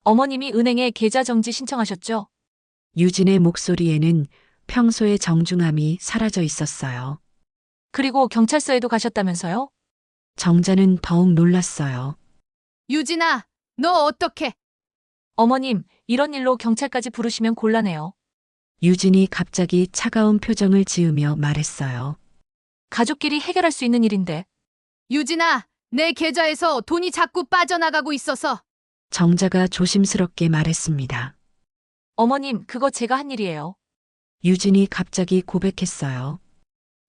어머님이 은행에 계좌 정지 신청하셨죠? 유진의 목소리에는 평소의 정중함이 사라져 있었어요. 그리고 경찰서에도 가셨다면서요? 정자는 더욱 놀랐어요. 유진아, 너 어떡해? 어머님, 이런 일로 경찰까지 부르시면 곤란해요. 유진이 갑자기 차가운 표정을 지으며 말했어요. 가족끼리 해결할 수 있는 일인데. 유진아, 내 계좌에서 돈이 자꾸 빠져나가고 있어서. 정자가 조심스럽게 말했습니다. 어머님, 그거 제가 한 일이에요. 유진이 갑자기 고백했어요.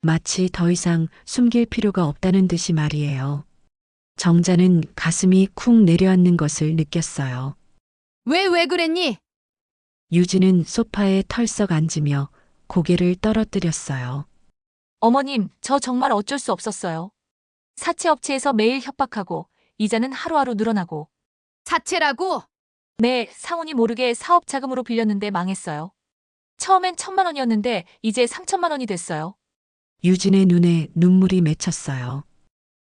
마치 더 이상 숨길 필요가 없다는 듯이 말이에요. 정자는 가슴이 쿵 내려앉는 것을 느꼈어요. 왜 그랬니? 유진은 소파에 털썩 앉으며 고개를 떨어뜨렸어요. 어머님, 저 정말 어쩔 수 없었어요. 사채업체에서 매일 협박하고, 이자는 하루하루 늘어나고. 사채라고? 네, 상훈이 모르게 사업 자금으로 빌렸는데 망했어요. 처음엔 1,000만 원이었는데 이제 3,000만 원이 됐어요. 유진의 눈에 눈물이 맺혔어요.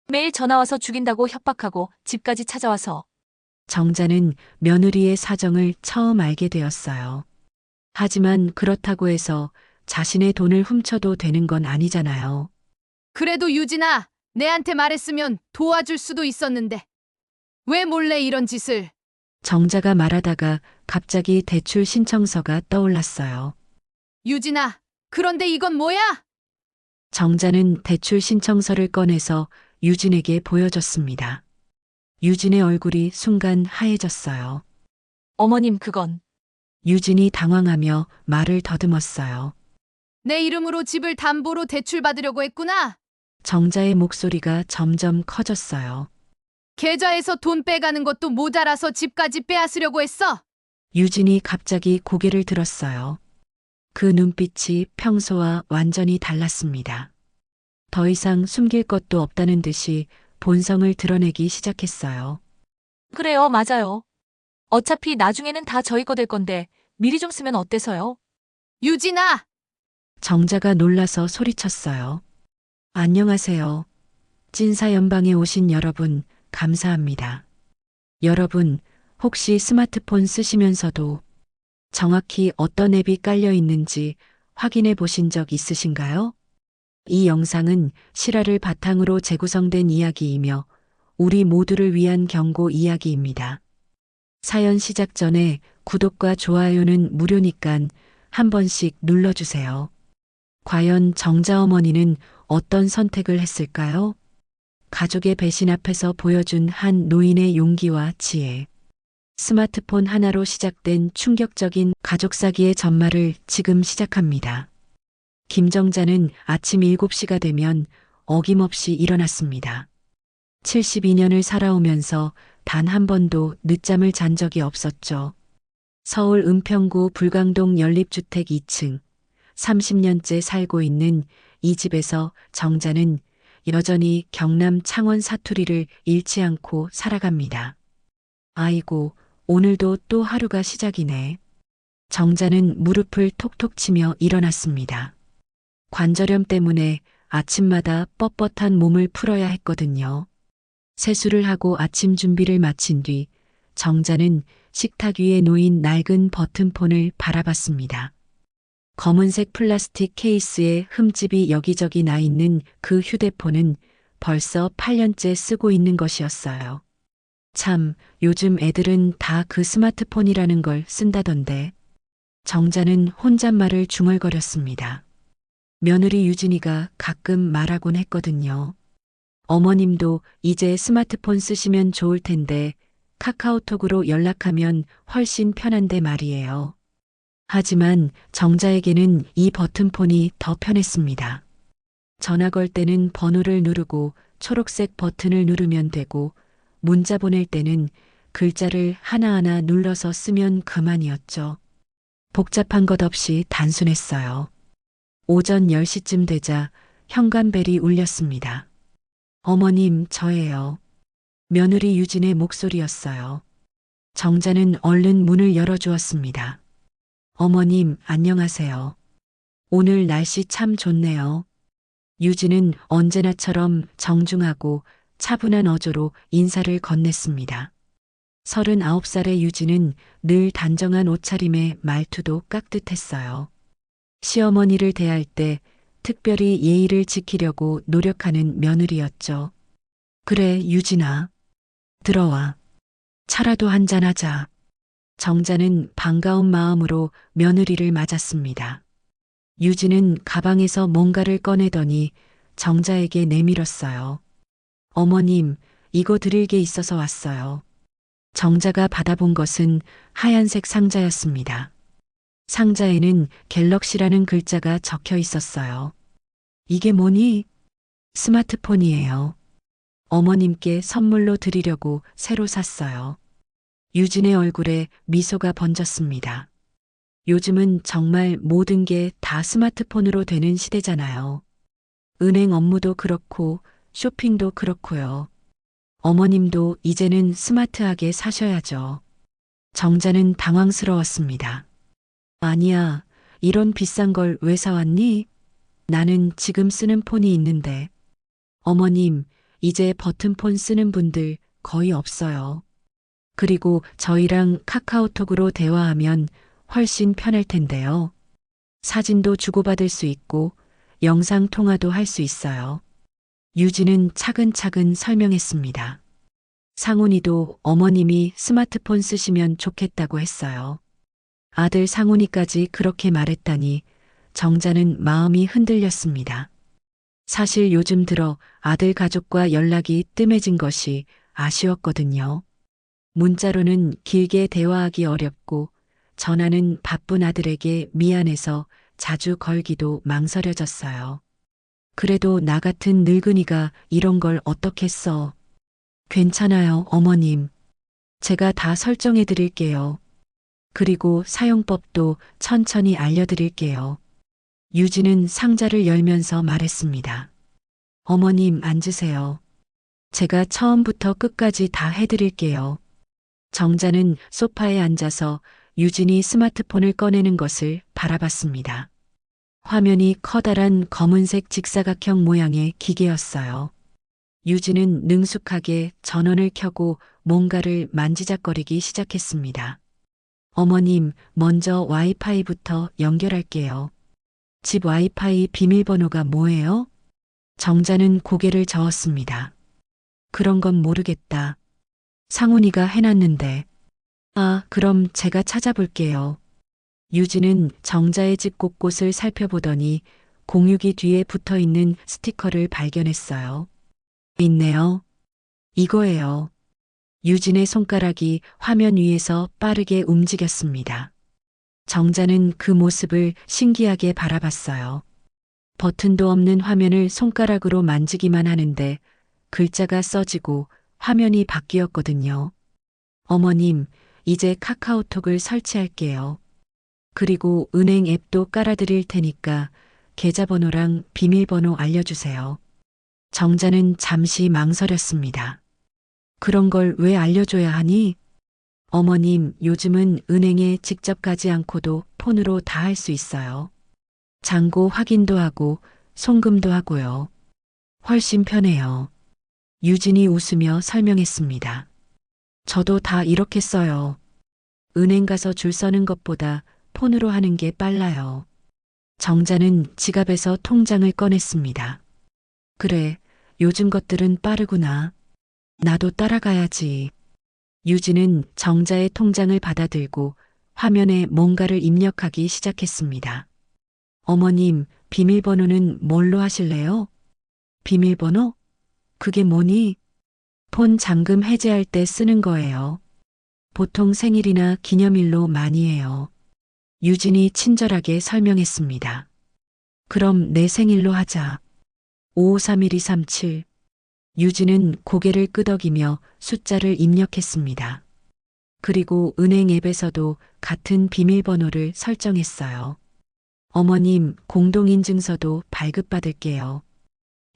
매일 전화와서 죽인다고 협박하고 집까지 찾아와서. 정자는 며느리의 사정을 처음 알게 되었어요. 하지만 그렇다고 해서 자신의 돈을 훔쳐도 되는 건 아니잖아요. 그래도 유진아, 내한테 말했으면 도와줄 수도 있었는데. 왜 몰래 이런 짓을? 정자가 말하다가 갑자기 대출 신청서가 떠올랐어요. 유진아, 그런데 이건 뭐야? 정자는 대출 신청서를 꺼내서 유진에게 보여줬습니다. 유진의 얼굴이 순간 하얘졌어요. 어머님, 그건. 유진이 당황하며 말을 더듬었어요. 내 이름으로 집을 담보로 대출받으려고 했구나. 정자의 목소리가 점점 커졌어요. 계좌에서 돈 빼가는 것도 모자라서 집까지 빼앗으려고 했어. 유진이 갑자기 고개를 들었어요. 그 눈빛이 평소와 완전히 달랐습니다. 더 이상 숨길 것도 없다는 듯이 본성을 드러내기 시작했어요. 그래요, 맞아요. 어차피 나중에는 다 저희 거 될 건데 미리 좀 쓰면 어때서요? 유진아! 정자가 놀라서 소리쳤어요. 안녕하세요. 찐사연방에 오신 여러분, 감사합니다. 여러분, 혹시 스마트폰 쓰시면서도 정확히 어떤 앱이 깔려 있는지 확인해 보신 적 있으신가요? 이 영상은 실화를 바탕으로 재구성된 이야기이며 우리 모두를 위한 경고 이야기입니다. 사연 시작 전에 구독과 좋아요는 무료니깐 한 번씩 눌러주세요. 과연 정자 어머니는 어떤 선택을 했을까요? 가족의 배신 앞에서 보여준 한 노인의 용기와 지혜. 스마트폰 하나로 시작된 충격적인 가족 사기의 전말을 지금 시작합니다. 김정자는 아침 7시가 되면 어김없이 일어났습니다. 72년을 살아오면서 단 한 번도 늦잠을 잔 적이 없었죠. 서울 은평구 불광동 연립주택 2층, 30년째 살고 있는 이 집에서 정자는 여전히 경남 창원 사투리를 잃지 않고 살아갑니다. 아이고, 오늘도 또 하루가 시작이네. 정자는 무릎을 톡톡 치며 일어났습니다. 관절염 때문에 아침마다 뻣뻣한 몸을 풀어야 했거든요. 세수를 하고 아침 준비를 마친 뒤 정자는 식탁 위에 놓인 낡은 버튼폰을 바라봤습니다. 검은색 플라스틱 케이스에 흠집이 여기저기 나 있는 그 휴대폰은 벌써 8년째 쓰고 있는 것이었어요. 참, 요즘 애들은 다 그 스마트폰이라는 걸 쓴다던데. 정자는 혼잣말을 중얼거렸습니다. 며느리 유진이가 가끔 말하곤 했거든요. 어머님도 이제 스마트폰 쓰시면 좋을 텐데 카카오톡으로 연락하면 훨씬 편한데 말이에요. 하지만 정자에게는 이 버튼폰이 더 편했습니다. 전화 걸 때는 번호를 누르고 초록색 버튼을 누르면 되고 문자 보낼 때는 글자를 하나하나 눌러서 쓰면 그만이었죠. 복잡한 것 없이 단순했어요. 오전 10시쯤 되자 현관벨이 울렸습니다. 어머님, 저예요. 며느리 유진의 목소리였어요. 정자는 얼른 문을 열어주었습니다. 어머님, 안녕하세요. 오늘 날씨 참 좋네요. 유진은 언제나처럼 정중하고 차분한 어조로 인사를 건넸습니다. 39살의 유진은 늘 단정한 옷차림에 말투도 깍듯했어요. 시어머니를 대할 때 특별히 예의를 지키려고 노력하는 며느리였죠. 그래, 유진아. 들어와. 차라도 한잔하자. 정자는 반가운 마음으로 며느리를 맞았습니다. 유진은 가방에서 뭔가를 꺼내더니 정자에게 내밀었어요. 어머님, 이거 드릴 게 있어서 왔어요. 정자가 받아본 것은 하얀색 상자였습니다. 상자에는 갤럭시라는 글자가 적혀 있었어요. 이게 뭐니? 스마트폰이에요. 어머님께 선물로 드리려고 새로 샀어요. 유진의 얼굴에 미소가 번졌습니다. 요즘은 정말 모든 게 다 스마트폰으로 되는 시대잖아요. 은행 업무도 그렇고 쇼핑도 그렇고요. 어머님도 이제는 스마트하게 사셔야죠. 정자는 당황스러웠습니다. 아니야, 이런 비싼 걸 왜 사왔니? 나는 지금 쓰는 폰이 있는데. 어머님, 이제 버튼폰 쓰는 분들 거의 없어요. 그리고 저희랑 카카오톡으로 대화하면 훨씬 편할 텐데요. 사진도 주고받을 수 있고 영상 통화도 할 수 있어요. 유진은 차근차근 설명했습니다. 상훈이도 어머님이 스마트폰 쓰시면 좋겠다고 했어요. 아들 상훈이까지 그렇게 말했다니 정자는 마음이 흔들렸습니다. 사실 요즘 들어 아들 가족과 연락이 뜸해진 것이 아쉬웠거든요. 문자로는 길게 대화하기 어렵고 전화는 바쁜 아들에게 미안해서 자주 걸기도 망설여졌어요. 그래도 나 같은 늙은이가 이런 걸 어떻게 써? 괜찮아요, 어머님. 제가 다 설정해 드릴게요. 그리고 사용법도 천천히 알려드릴게요. 유진은 상자를 열면서 말했습니다. 어머님, 앉으세요. 제가 처음부터 끝까지 다 해드릴게요. 정자는 소파에 앉아서 유진이 스마트폰을 꺼내는 것을 바라봤습니다. 화면이 커다란 검은색 직사각형 모양의 기계였어요. 유진은 능숙하게 전원을 켜고 뭔가를 만지작거리기 시작했습니다. 어머님, 먼저 와이파이부터 연결할게요. 집 와이파이 비밀번호가 뭐예요? 정자는 고개를 저었습니다. 그런 건 모르겠다. 상훈이가 해놨는데. 아, 그럼 제가 찾아볼게요. 유진은 정자의 집 곳곳을 살펴보더니 공유기 뒤에 붙어 있는 스티커를 발견했어요. 있네요. 이거예요. 유진의 손가락이 화면 위에서 빠르게 움직였습니다. 정자는 그 모습을 신기하게 바라봤어요. 버튼도 없는 화면을 손가락으로 만지기만 하는데 글자가 써지고 화면이 바뀌었거든요. 어머님, 이제 카카오톡을 설치할게요. 그리고 은행 앱도 깔아드릴 테니까 계좌번호랑 비밀번호 알려주세요. 정자는 잠시 망설였습니다. 그런 걸 왜 알려줘야 하니? 어머님, 요즘은 은행에 직접 가지 않고도 폰으로 다 할 수 있어요. 잔고 확인도 하고 송금도 하고요. 훨씬 편해요. 유진이 웃으며 설명했습니다. 저도 다 이렇게 써요. 은행 가서 줄 서는 것보다 폰으로 하는 게 빨라요. 정자는 지갑에서 통장을 꺼냈습니다. 그래, 요즘 것들은 빠르구나. 나도 따라가야지. 유진은 정자의 통장을 받아들고 화면에 뭔가를 입력하기 시작했습니다. 어머님, 비밀번호는 뭘로 하실래요? 비밀번호? 그게 뭐니? 폰 잠금 해제할 때 쓰는 거예요. 보통 생일이나 기념일로 많이 해요. 유진이 친절하게 설명했습니다. 그럼 내 생일로 하자. 5531-237. 유진은 고개를 끄덕이며 숫자를 입력했습니다. 그리고 은행 앱에서도 같은 비밀번호를 설정했어요. 어머님, 공동인증서도 발급받을게요.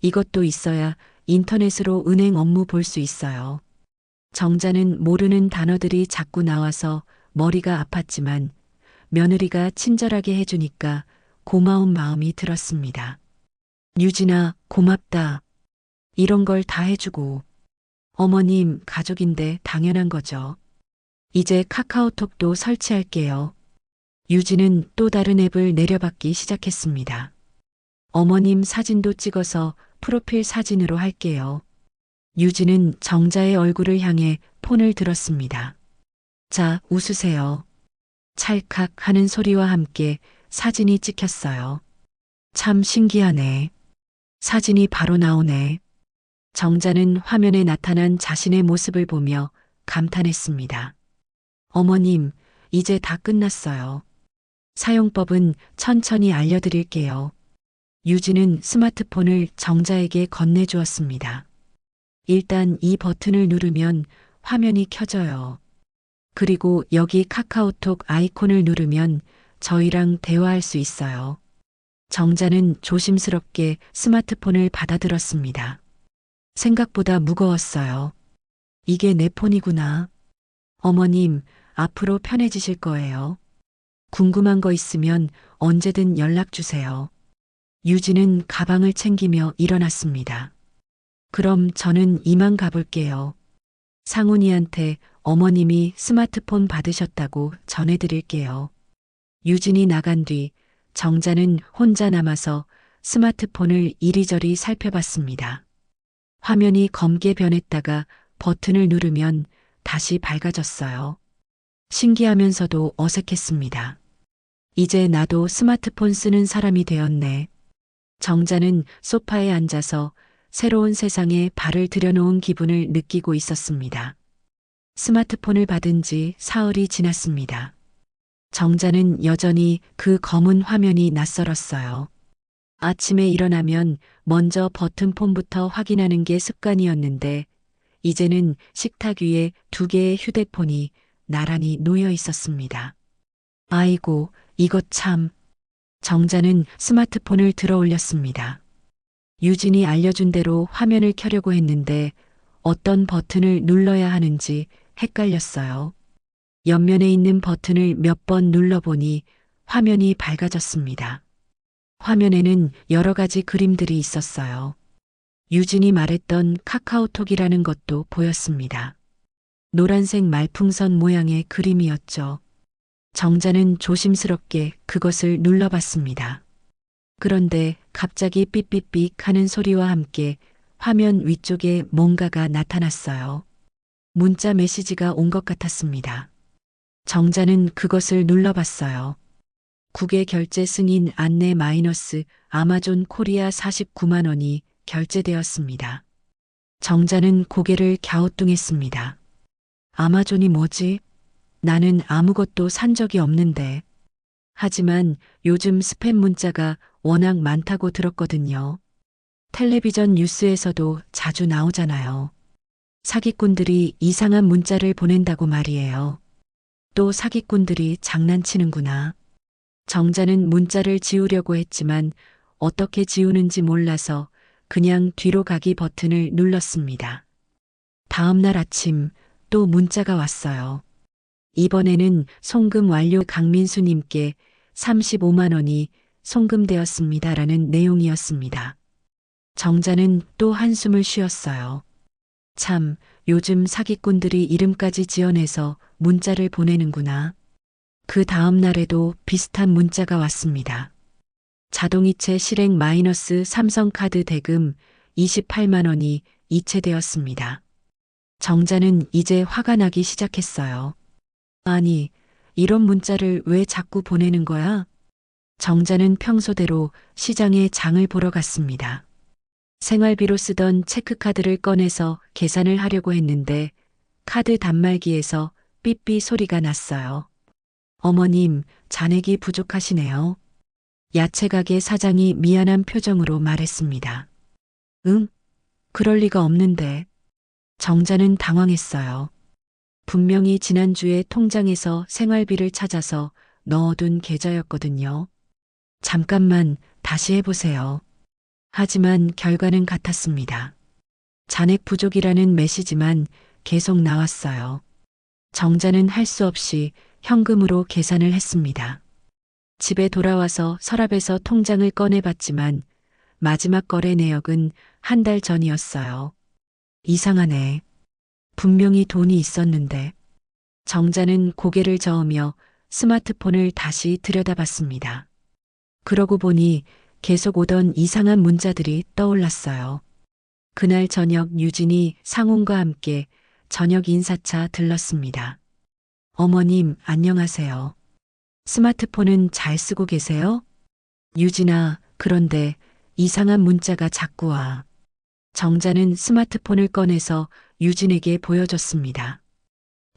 이것도 있어야 인터넷으로 은행 업무 볼 수 있어요. 정자는 모르는 단어들이 자꾸 나와서 머리가 아팠지만 며느리가 친절하게 해주니까 고마운 마음이 들었습니다. 유진아, 고맙다. 이런 걸 다 해주고. 어머님, 가족인데 당연한 거죠. 이제 카카오톡도 설치할게요. 유진은 또 다른 앱을 내려받기 시작했습니다. 어머님 사진도 찍어서 프로필 사진으로 할게요. 유진은 정자의 얼굴을 향해 폰을 들었습니다. 자, 웃으세요. 찰칵 하는 소리와 함께 사진이 찍혔어요. 참 신기하네. 사진이 바로 나오네. 정자는 화면에 나타난 자신의 모습을 보며 감탄했습니다. 어머님, 이제 다 끝났어요. 사용법은 천천히 알려드릴게요. 유진은 스마트폰을 정자에게 건네주었습니다. 일단 이 버튼을 누르면 화면이 켜져요. 그리고 여기 카카오톡 아이콘을 누르면 저희랑 대화할 수 있어요. 정자는 조심스럽게 스마트폰을 받아들었습니다. 생각보다 무거웠어요. 이게 내 폰이구나. 어머님, 앞으로 편해지실 거예요. 궁금한 거 있으면 언제든 연락 주세요. 유진은 가방을 챙기며 일어났습니다. 그럼 저는 이만 가볼게요. 상훈이한테 어머님이 스마트폰 받으셨다고 전해드릴게요. 유진이 나간 뒤 정자는 혼자 남아서 스마트폰을 이리저리 살펴봤습니다. 화면이 검게 변했다가 버튼을 누르면 다시 밝아졌어요. 신기하면서도 어색했습니다. 이제 나도 스마트폰 쓰는 사람이 되었네. 정자는 소파에 앉아서 새로운 세상에 발을 들여놓은 기분을 느끼고 있었습니다. 스마트폰을 받은 지 사흘이 지났습니다. 정자는 여전히 그 검은 화면이 낯설었어요. 아침에 일어나면 먼저 버튼폰부터 확인하는 게 습관이었는데 이제는 식탁 위에 2개의 휴대폰이 나란히 놓여 있었습니다. 아이고, 이것 참. 정자는 스마트폰을 들어 올렸습니다. 유진이 알려준 대로 화면을 켜려고 했는데 어떤 버튼을 눌러야 하는지 헷갈렸어요. 옆면에 있는 버튼을 몇 번 눌러보니 화면이 밝아졌습니다. 화면에는 여러 가지 그림들이 있었어요. 유진이 말했던 카카오톡이라는 것도 보였습니다. 노란색 말풍선 모양의 그림이었죠. 정자는 조심스럽게 그것을 눌러봤습니다. 그런데 갑자기 삐삐삐 하는 소리와 함께 화면 위쪽에 뭔가가 나타났어요. 문자 메시지가 온 것 같았습니다. 정자는 그것을 눌러봤어요. 국외 결제 승인 안내 마이너스 아마존 코리아 49만 원이 결제되었습니다. 정자는 고개를 갸우뚱했습니다. 아마존이 뭐지? 나는 아무것도 산 적이 없는데. 하지만 요즘 스팸 문자가 워낙 많다고 들었거든요. 텔레비전 뉴스에서도 자주 나오잖아요. 사기꾼들이 이상한 문자를 보낸다고 말이에요. 또 사기꾼들이 장난치는구나. 정자는 문자를 지우려고 했지만 어떻게 지우는지 몰라서 그냥 뒤로 가기 버튼을 눌렀습니다. 다음 날 아침 또 문자가 왔어요. 이번에는 송금 완료 강민수님께 35만 원이 송금되었습니다라는 내용이었습니다. 정자는 또 한숨을 쉬었어요. 참, 요즘 사기꾼들이 이름까지 지어내서 문자를 보내는구나. 그 다음 날에도 비슷한 문자가 왔습니다. 자동이체 실행 마이너스 삼성카드 대금 28만 원이 이체되었습니다. 정자는 이제 화가 나기 시작했어요. 아니, 이런 문자를 왜 자꾸 보내는 거야? 정자는 평소대로 시장에 장을 보러 갔습니다. 생활비로 쓰던 체크카드를 꺼내서 계산을 하려고 했는데 카드 단말기에서 삐삐 소리가 났어요. 어머님, 잔액이 부족하시네요. 야채가게 사장이 미안한 표정으로 말했습니다. 응? 그럴 리가 없는데. 정자는 당황했어요. 분명히 지난주에 통장에서 생활비를 찾아서 넣어둔 계좌였거든요. 잠깐만 다시 해보세요. 하지만 결과는 같았습니다. 잔액 부족이라는 메시지만 계속 나왔어요. 정자는 할 수 없이 현금으로 계산을 했습니다. 집에 돌아와서 서랍에서 통장을 꺼내봤지만 마지막 거래 내역은 한 달 전이었어요. 이상하네. 분명히 돈이 있었는데. 정자는 고개를 저으며 스마트폰을 다시 들여다봤습니다. 그러고 보니 계속 오던 이상한 문자들이 떠올랐어요. 그날 저녁 유진이 상훈과 함께 저녁 인사차 들렀습니다. 어머님, 안녕하세요. 스마트폰은 잘 쓰고 계세요? 유진아, 그런데 이상한 문자가 자꾸 와. 정자는 스마트폰을 꺼내서 유진에게 보여줬습니다.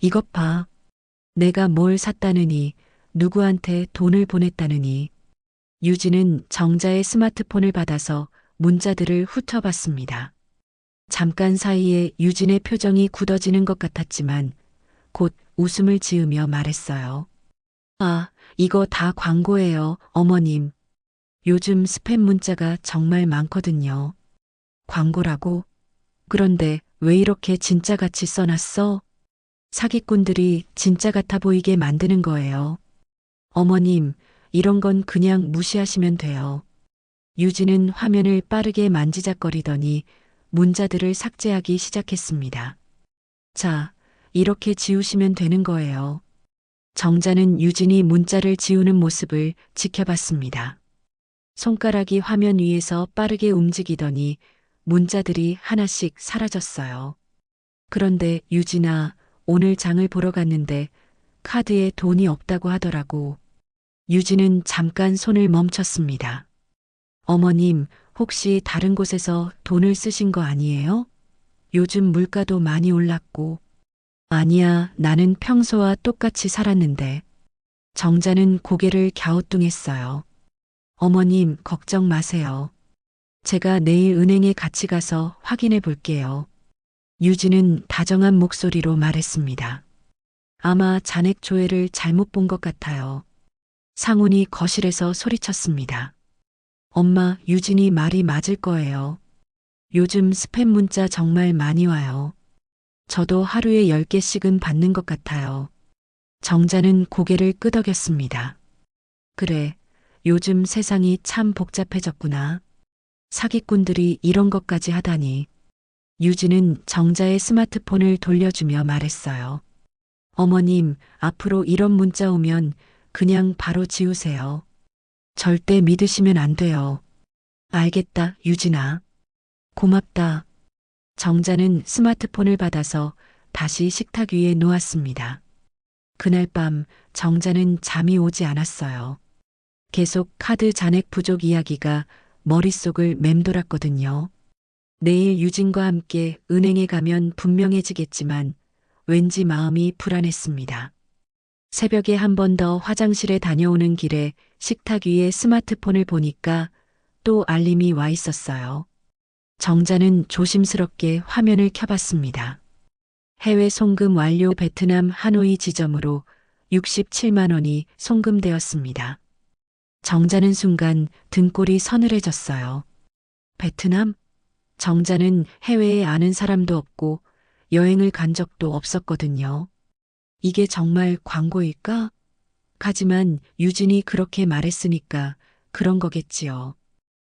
이것 봐. 내가 뭘 샀다느니, 누구한테 돈을 보냈다느니. 유진은 정자의 스마트폰을 받아서 문자들을 훑어봤습니다. 잠깐 사이에 유진의 표정이 굳어지는 것 같았지만 곧 웃음을 지으며 말했어요. 아, 이거 다 광고예요, 어머님. 요즘 스팸 문자가 정말 많거든요. 광고라고? 그런데 왜 이렇게 진짜같이 써놨어? 사기꾼들이 진짜 같아 보이게 만드는 거예요. 어머님, 이런 건 그냥 무시하시면 돼요. 유진은 화면을 빠르게 만지작거리더니 문자들을 삭제하기 시작했습니다. 자, 이렇게 지우시면 되는 거예요. 정자는 유진이 문자를 지우는 모습을 지켜봤습니다. 손가락이 화면 위에서 빠르게 움직이더니 문자들이 하나씩 사라졌어요. 그런데 유진아, 오늘 장을 보러 갔는데 카드에 돈이 없다고 하더라고. 유진은 잠깐 손을 멈췄습니다. 어머님, 혹시 다른 곳에서 돈을 쓰신 거 아니에요? 요즘 물가도 많이 올랐고. 아니야, 나는 평소와 똑같이 살았는데. 정자는 고개를 갸우뚱했어요. 어머님, 걱정 마세요. 제가 내일 은행에 같이 가서 확인해 볼게요. 유진은 다정한 목소리로 말했습니다. 아마 잔액 조회를 잘못 본 것 같아요. 상훈이 거실에서 소리쳤습니다. 엄마, 유진이 말이 맞을 거예요. 요즘 스팸 문자 정말 많이 와요. 저도 하루에 10개씩은 받는 것 같아요. 정자는 고개를 끄덕였습니다. 그래, 요즘 세상이 참 복잡해졌구나. 사기꾼들이 이런 것까지 하다니. 유진은 정자의 스마트폰을 돌려주며 말했어요. 어머님, 앞으로 이런 문자 오면 그냥 바로 지우세요. 절대 믿으시면 안 돼요. 알겠다, 유진아. 고맙다. 정자는 스마트폰을 받아서 다시 식탁 위에 놓았습니다. 그날 밤 정자는 잠이 오지 않았어요. 계속 카드 잔액 부족 이야기가 머릿속을 맴돌았거든요. 내일 유진과 함께 은행에 가면 분명해지겠지만 왠지 마음이 불안했습니다. 새벽에 한 번 더 화장실에 다녀오는 길에 식탁 위에 스마트폰을 보니까 또 알림이 와 있었어요. 정자는 조심스럽게 화면을 켜봤습니다. 해외 송금 완료 베트남 하노이 지점으로 67만 원이 송금되었습니다. 정자는 순간 등골이 서늘해졌어요. 베트남? 정자는 해외에 아는 사람도 없고 여행을 간 적도 없었거든요. 이게 정말 광고일까? 하지만 유진이 그렇게 말했으니까 그런 거겠지요.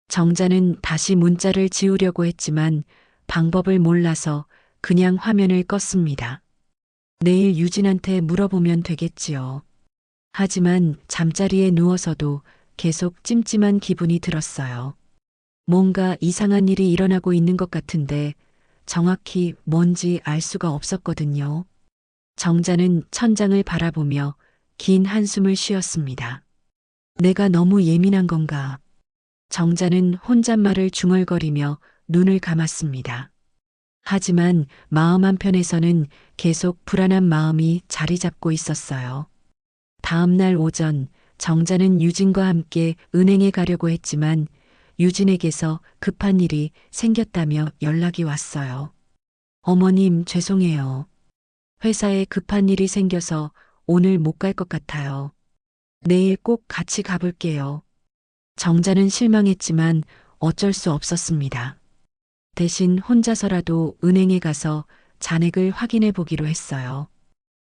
정자는 다시 문자를 지우려고 했지만 방법을 몰라서 그냥 화면을 껐습니다. 내일 유진한테 물어보면 되겠지요. 하지만 잠자리에 누워서도 계속 찜찜한 기분이 들었어요. 뭔가 이상한 일이 일어나고 있는 것 같은데 정확히 뭔지 알 수가 없었거든요. 정자는 천장을 바라보며 긴 한숨을 쉬었습니다. 내가 너무 예민한 건가? 정자는 혼잣말을 중얼거리며 눈을 감았습니다. 하지만 마음 한편에서는 계속 불안한 마음이 자리 잡고 있었어요. 다음 날 오전 정자는 유진과 함께 은행에 가려고 했지만 유진에게서 급한 일이 생겼다며 연락이 왔어요. 어머님, 죄송해요. 회사에 급한 일이 생겨서 오늘 못 갈 것 같아요. 내일 꼭 같이 가볼게요. 정자는 실망했지만 어쩔 수 없었습니다. 대신 혼자서라도 은행에 가서 잔액을 확인해 보기로 했어요.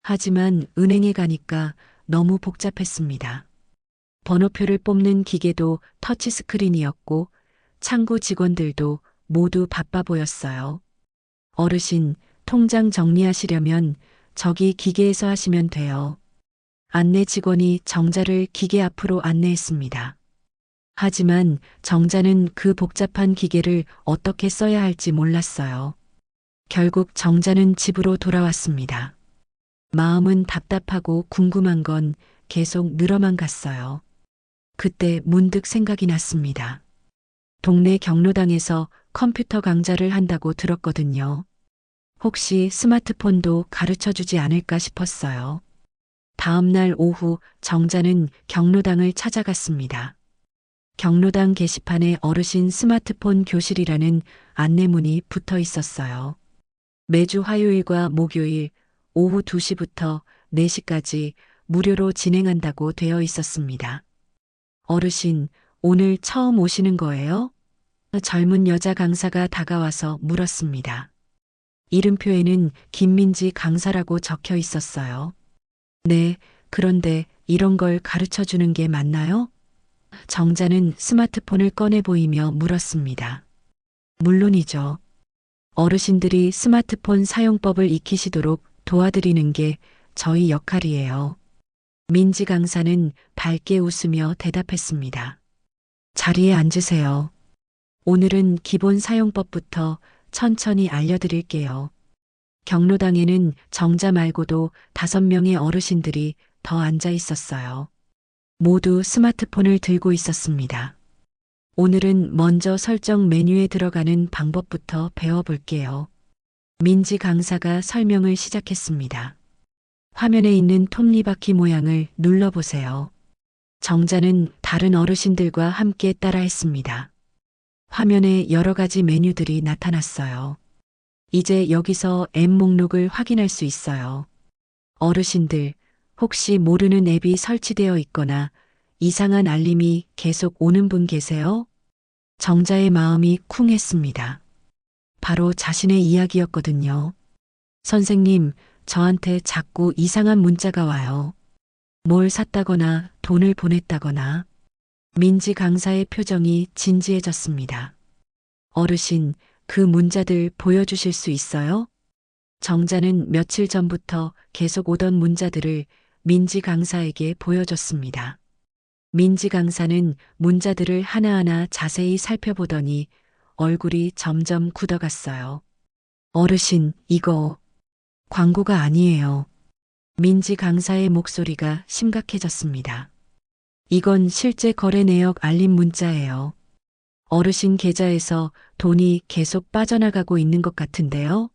하지만 은행에 가니까 너무 복잡했습니다. 번호표를 뽑는 기계도 터치스크린이었고 창구 직원들도 모두 바빠 보였어요. 어르신, 통장 정리하시려면 저기 기계에서 하시면 돼요. 안내 직원이 정자를 기계 앞으로 안내했습니다. 하지만 정자는 그 복잡한 기계를 어떻게 써야 할지 몰랐어요. 결국 정자는 집으로 돌아왔습니다. 마음은 답답하고 궁금한 건 계속 늘어만 갔어요. 그때 문득 생각이 났습니다. 동네 경로당에서 컴퓨터 강좌를 한다고 들었거든요. 혹시 스마트폰도 가르쳐 주지 않을까 싶었어요. 다음 날 오후 정자는 경로당을 찾아갔습니다. 경로당 게시판에 어르신 스마트폰 교실이라는 안내문이 붙어 있었어요. 매주 화요일과 목요일 오후 2시부터 4시까지 무료로 진행한다고 되어 있었습니다. 어르신, 오늘 처음 오시는 거예요? 젊은 여자 강사가 다가와서 물었습니다. 이름표에는 김민지 강사라고 적혀 있었어요. 네, 그런데 이런 걸 가르쳐 주는 게 맞나요? 정자는 스마트폰을 꺼내 보이며 물었습니다. 물론이죠. 어르신들이 스마트폰 사용법을 익히시도록 도와드리는 게 저희 역할이에요. 민지 강사는 밝게 웃으며 대답했습니다. 자리에 앉으세요. 오늘은 기본 사용법부터 천천히 알려드릴게요. 경로당에는 정자 말고도 5명의 어르신들이 더 앉아 있었어요. 모두 스마트폰을 들고 있었습니다. 오늘은 먼저 설정 메뉴에 들어가는 방법부터 배워볼게요. 민지 강사가 설명을 시작했습니다. 화면에 있는 톱니바퀴 모양을 눌러보세요. 정자는 다른 어르신들과 함께 따라했습니다. 화면에 여러 가지 메뉴들이 나타났어요. 이제 여기서 앱 목록을 확인할 수 있어요. 어르신들, 혹시 모르는 앱이 설치되어 있거나 이상한 알림이 계속 오는 분 계세요? 정자의 마음이 쿵했습니다. 바로 자신의 이야기였거든요. 선생님, 저한테 자꾸 이상한 문자가 와요. 뭘 샀다거나 돈을 보냈다거나. 민지 강사의 표정이 진지해졌습니다. 어르신, 그 문자들 보여주실 수 있어요? 정자는 며칠 전부터 계속 오던 문자들을 민지 강사에게 보여줬습니다. 민지 강사는 문자들을 하나하나 자세히 살펴보더니 얼굴이 점점 굳어갔어요. 어르신, 이거 광고가 아니에요. 민지 강사의 목소리가 심각해졌습니다. 이건 실제 거래 내역 알림 문자예요. 어르신 계좌에서 돈이 계속 빠져나가고 있는 것 같은데요?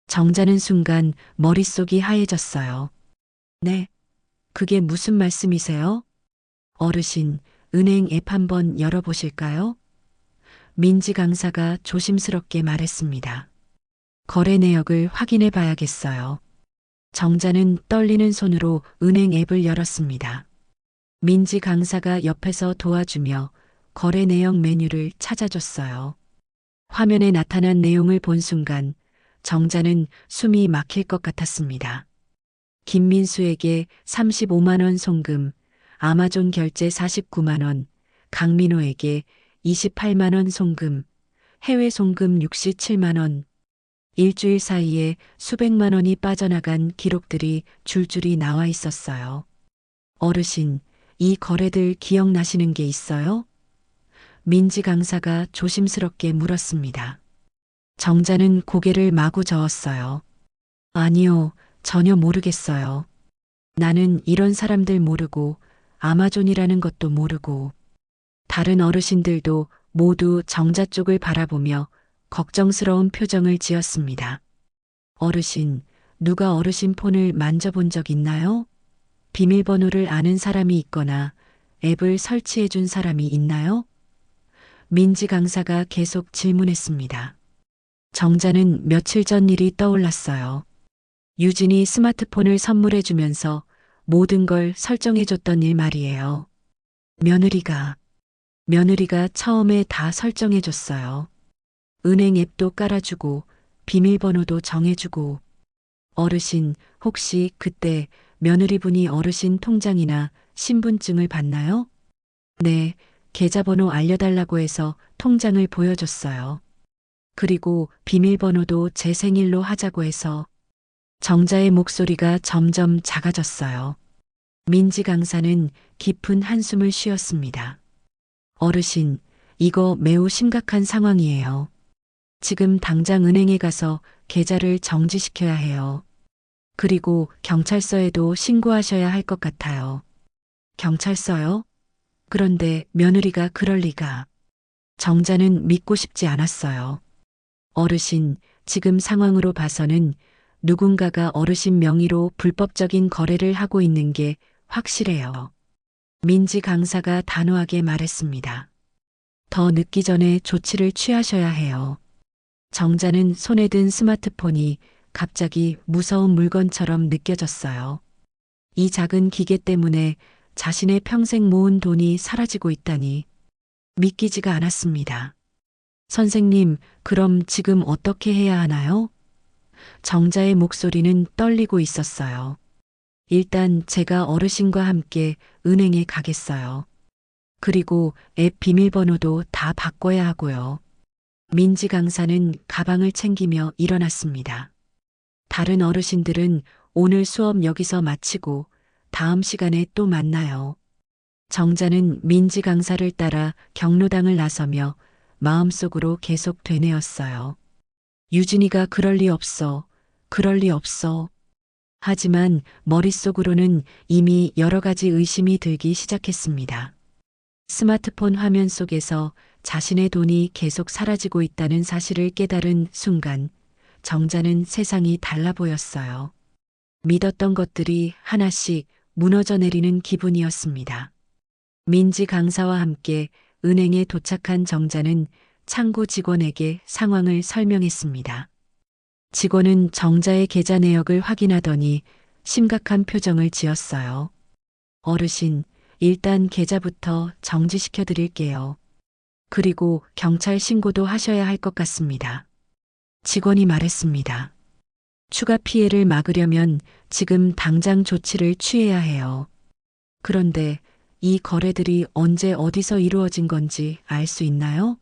정자는 순간 머릿속이 하얘졌어요. 네, 그게 무슨 말씀이세요? 어르신, 은행 앱 한번 열어보실까요? 민지 강사가 조심스럽게 말했습니다. 거래 내역을 확인해 봐야겠어요. 정자는 떨리는 손으로 은행 앱을 열었습니다. 민지 강사가 옆에서 도와주며 거래 내역 메뉴를 찾아줬어요. 화면에 나타난 내용을 본 순간 정자는 숨이 막힐 것 같았습니다. 김민수에게 35만 원 송금, 아마존 결제 49만 원, 강민호에게 28만 원 송금, 해외 송금 67만 원. 일주일 사이에 수백만 원이 빠져나간 기록들이 줄줄이 나와 있었어요. 어르신, 이 거래들 기억나시는 게 있어요? 민지 강사가 조심스럽게 물었습니다. 정자는 고개를 마구 저었어요. 아니요, 전혀 모르겠어요. 나는 이런 사람들 모르고 아마존이라는 것도 모르고. 다른 어르신들도 모두 정자 쪽을 바라보며 걱정스러운 표정을 지었습니다. 어르신, 누가 어르신 폰을 만져본 적 있나요? 비밀번호를 아는 사람이 있거나 앱을 설치해 준 사람이 있나요? 민지 강사가 계속 질문했습니다. 정자는 며칠 전 일이 떠올랐어요. 유진이 스마트폰을 선물해 주면서 모든 걸 설정해 줬던 일 말이에요. 며느리가 처음에 다 설정해 줬어요. 은행 앱도 깔아주고 비밀번호도 정해주고. 어르신, 혹시 그때 며느리분이 어르신 통장이나 신분증을 봤나요? 네, 계좌번호 알려달라고 해서 통장을 보여줬어요. 그리고 비밀번호도 제 생일로 하자고 해서. 정자의 목소리가 점점 작아졌어요. 민지 강사는 깊은 한숨을 쉬었습니다. 어르신, 이거 매우 심각한 상황이에요. 지금 당장 은행에 가서 계좌를 정지시켜야 해요. 그리고 경찰서에도 신고하셔야 할 것 같아요. 경찰서요? 그런데 며느리가 그럴 리가. 정자는 믿고 싶지 않았어요. 어르신, 지금 상황으로 봐서는 누군가가 어르신 명의로 불법적인 거래를 하고 있는 게 확실해요. 민지 강사가 단호하게 말했습니다. 더 늦기 전에 조치를 취하셔야 해요. 정자는 손에 든 스마트폰이 갑자기 무서운 물건처럼 느껴졌어요. 이 작은 기계 때문에 자신의 평생 모은 돈이 사라지고 있다니 믿기지가 않았습니다. 선생님, 그럼 지금 어떻게 해야 하나요? 정자의 목소리는 떨리고 있었어요. 일단 제가 어르신과 함께 은행에 가겠어요. 그리고 앱 비밀번호도 다 바꿔야 하고요. 민지 강사는 가방을 챙기며 일어났습니다. 다른 어르신들은 오늘 수업 여기서 마치고 다음 시간에 또 만나요. 정자는 민지 강사를 따라 경로당을 나서며 마음속으로 계속 되뇌었어요. 유진이가 그럴 리 없어. 그럴 리 없어. 하지만 머릿속으로는 이미 여러 가지 의심이 들기 시작했습니다. 스마트폰 화면 속에서 자신의 돈이 계속 사라지고 있다는 사실을 깨달은 순간 정자는 세상이 달라 보였어요. 믿었던 것들이 하나씩 무너져 내리는 기분이었습니다. 민지 강사와 함께 은행에 도착한 정자는 창구 직원에게 상황을 설명했습니다. 직원은 정자의 계좌 내역을 확인하더니 심각한 표정을 지었어요. 어르신, 일단 계좌부터 정지시켜 드릴게요. 그리고 경찰 신고도 하셔야 할 것 같습니다. 직원이 말했습니다. 추가 피해를 막으려면 지금 당장 조치를 취해야 해요. 그런데 이 거래들이 언제 어디서 이루어진 건지 알 수 있나요?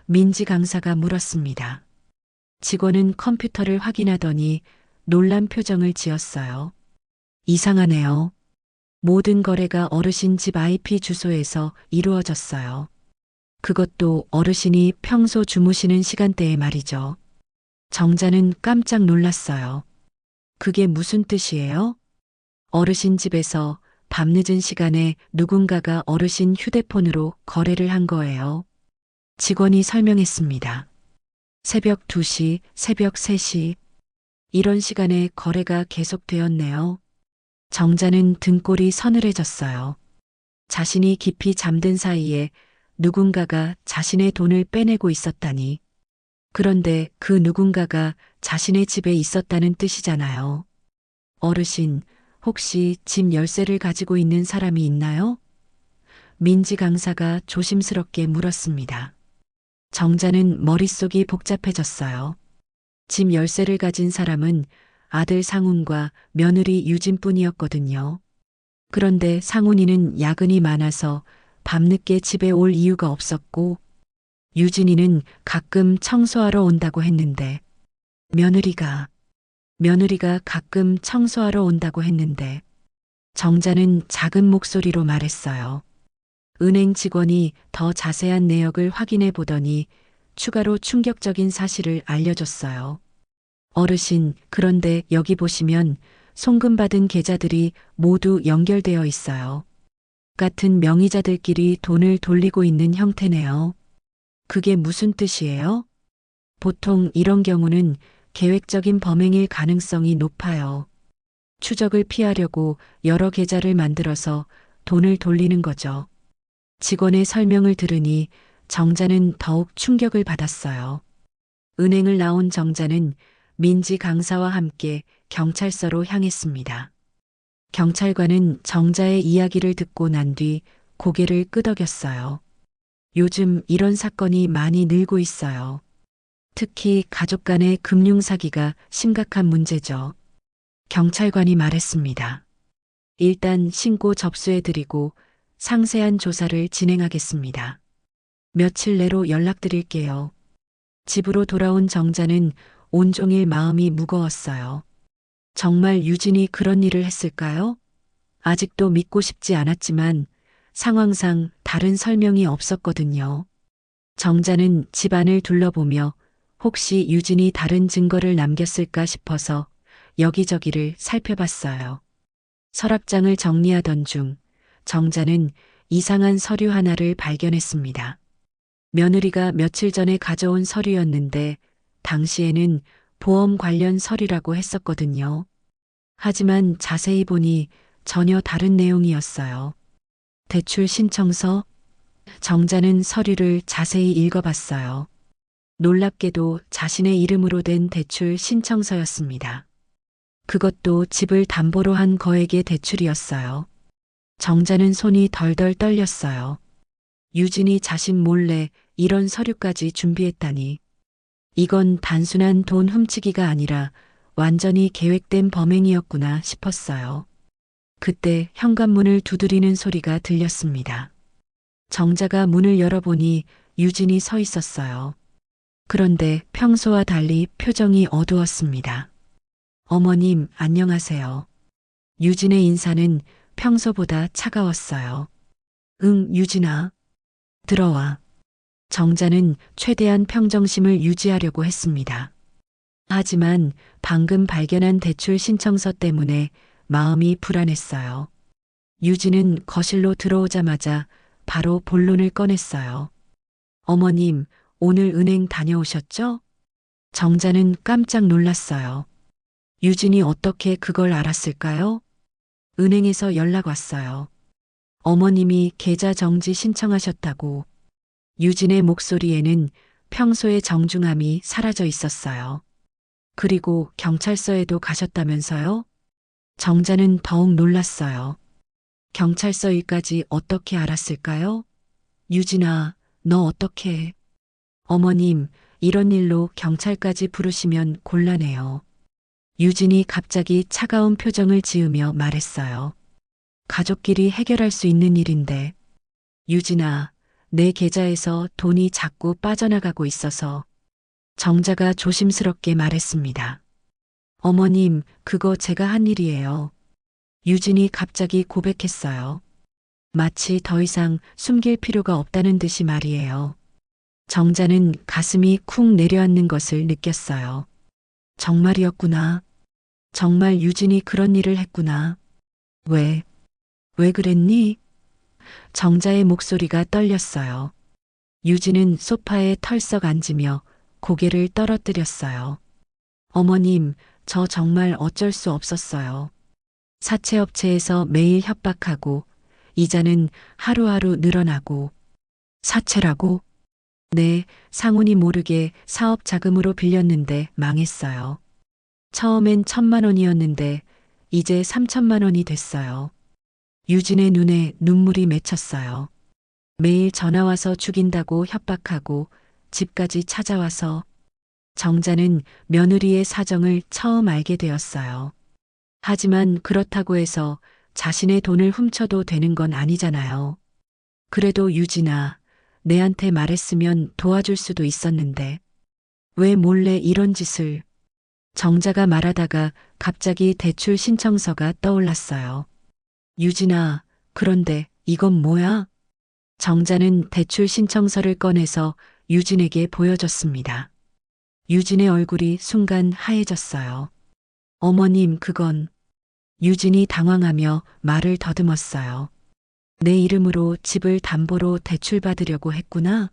민지 강사가 물었습니다. 직원은 컴퓨터를 확인하더니 놀란 표정을 지었어요. 이상하네요. 모든 거래가 어르신 집 IP 주소에서 이루어졌어요. 그것도 어르신이 평소 주무시는 시간대에 말이죠. 정자는 깜짝 놀랐어요. 그게 무슨 뜻이에요? 어르신 집에서 밤늦은 시간에 누군가가 어르신 휴대폰으로 거래를 한 거예요. 직원이 설명했습니다. 새벽 2시, 새벽 3시. 이런 시간에 거래가 계속되었네요. 정자는 등골이 서늘해졌어요. 자신이 깊이 잠든 사이에 누군가가 자신의 돈을 빼내고 있었다니. 그런데 그 누군가가 자신의 집에 있었다는 뜻이잖아요. 어르신, 혹시 집 열쇠를 가지고 있는 사람이 있나요? 민지 강사가 조심스럽게 물었습니다. 정자는 머릿속이 복잡해졌어요. 집 열쇠를 가진 사람은 아들 상훈과 며느리 유진뿐이었거든요. 그런데 상훈이는 야근이 많아서 밤늦게 집에 올 이유가 없었고, 유진이는 가끔 청소하러 온다고 했는데, 며느리가 가끔 청소하러 온다고 했는데, 정자는 작은 목소리로 말했어요. 은행 직원이 더 자세한 내역을 확인해 보더니 추가로 충격적인 사실을 알려줬어요. 어르신, 그런데 여기 보시면 송금받은 계좌들이 모두 연결되어 있어요. 같은 명의자들끼리 돈을 돌리고 있는 형태네요. 그게 무슨 뜻이에요? 보통 이런 경우는 계획적인 범행일 가능성이 높아요. 추적을 피하려고 여러 계좌를 만들어서 돈을 돌리는 거죠. 직원의 설명을 들으니 정자는 더욱 충격을 받았어요. 은행을 나온 정자는 민지 강사와 함께 경찰서로 향했습니다. 경찰관은 정자의 이야기를 듣고 난 뒤 고개를 끄덕였어요. 요즘 이런 사건이 많이 늘고 있어요. 특히 가족 간의 금융사기가 심각한 문제죠. 경찰관이 말했습니다. 일단 신고 접수해드리고 상세한 조사를 진행하겠습니다. 며칠 내로 연락드릴게요. 집으로 돌아온 정자는 온종일 마음이 무거웠어요. 정말 유진이 그런 일을 했을까요? 아직도 믿고 싶지 않았지만 상황상 다른 설명이 없었거든요. 정자는 집안을 둘러보며 혹시 유진이 다른 증거를 남겼을까 싶어서 여기저기를 살펴봤어요. 서랍장을 정리하던 중 정자는 이상한 서류 하나를 발견했습니다. 며느리가 며칠 전에 가져온 서류였는데 당시에는 보험 관련 서류라고 했었거든요. 하지만 자세히 보니 전혀 다른 내용이었어요. 대출 신청서? 정자는 서류를 자세히 읽어봤어요. 놀랍게도 자신의 이름으로 된 대출 신청서였습니다. 그것도 집을 담보로 한 거액의 대출이었어요. 정자는 손이 덜덜 떨렸어요. 유진이 자신 몰래 이런 서류까지 준비했다니. 이건 단순한 돈 훔치기가 아니라 완전히 계획된 범행이었구나 싶었어요. 그때 현관문을 두드리는 소리가 들렸습니다. 정자가 문을 열어보니 유진이 서 있었어요. 그런데 평소와 달리 표정이 어두웠습니다. 어머님, 안녕하세요. 유진의 인사는 평소보다 차가웠어요. 응, 유진아. 들어와. 정자는 최대한 평정심을 유지하려고 했습니다. 하지만 방금 발견한 대출 신청서 때문에 마음이 불안했어요. 유진은 거실로 들어오자마자 바로 본론을 꺼냈어요. 어머님, 오늘 은행 다녀오셨죠? 정자는 깜짝 놀랐어요. 유진이 어떻게 그걸 알았을까요? 은행에서 연락 왔어요. 어머님이 계좌 정지 신청하셨다고. 유진의 목소리에는 평소의 정중함이 사라져 있었어요. 그리고 경찰서에도 가셨다면서요? 정자는 더욱 놀랐어요. 경찰서 일까지 어떻게 알았을까요? 유진아, 너 어떻게 해? 어머님, 이런 일로 경찰까지 부르시면 곤란해요. 유진이 갑자기 차가운 표정을 지으며 말했어요. 가족끼리 해결할 수 있는 일인데. 유진아, 내 계좌에서 돈이 자꾸 빠져나가고 있어서. 정자가 조심스럽게 말했습니다. 어머님, 그거 제가 한 일이에요. 유진이 갑자기 고백했어요. 마치 더 이상 숨길 필요가 없다는 듯이 말이에요. 정자는 가슴이 쿵 내려앉는 것을 느꼈어요. 정말이었구나. 정말 유진이 그런 일을 했구나. 왜 그랬니? 정자의 목소리가 떨렸어요. 유진은 소파에 털썩 앉으며 고개를 떨어뜨렸어요. 어머님, 저 정말 어쩔 수 없었어요. 사채업체에서 매일 협박하고 이자는 하루하루 늘어나고. 사채라고? 네, 상훈이 모르게 사업 자금으로 빌렸는데 망했어요. 처음엔 1,000만 원이었는데 이제 3,000만 원이 됐어요. 유진의 눈에 눈물이 맺혔어요. 매일 전화와서 죽인다고 협박하고 집까지 찾아와서. 정자는 며느리의 사정을 처음 알게 되었어요. 하지만 그렇다고 해서 자신의 돈을 훔쳐도 되는 건 아니잖아요. 그래도 유진아, 내한테 말했으면 도와줄 수도 있었는데. 왜 몰래 이런 짓을. 정자가 말하다가 갑자기 대출 신청서가 떠올랐어요. 유진아, 그런데 이건 뭐야? 정자는 대출 신청서를 꺼내서 유진에게 보여줬습니다. 유진의 얼굴이 순간 하얘졌어요. 어머님, 그건. 유진이 당황하며 말을 더듬었어요. 내 이름으로 집을 담보로 대출받으려고 했구나.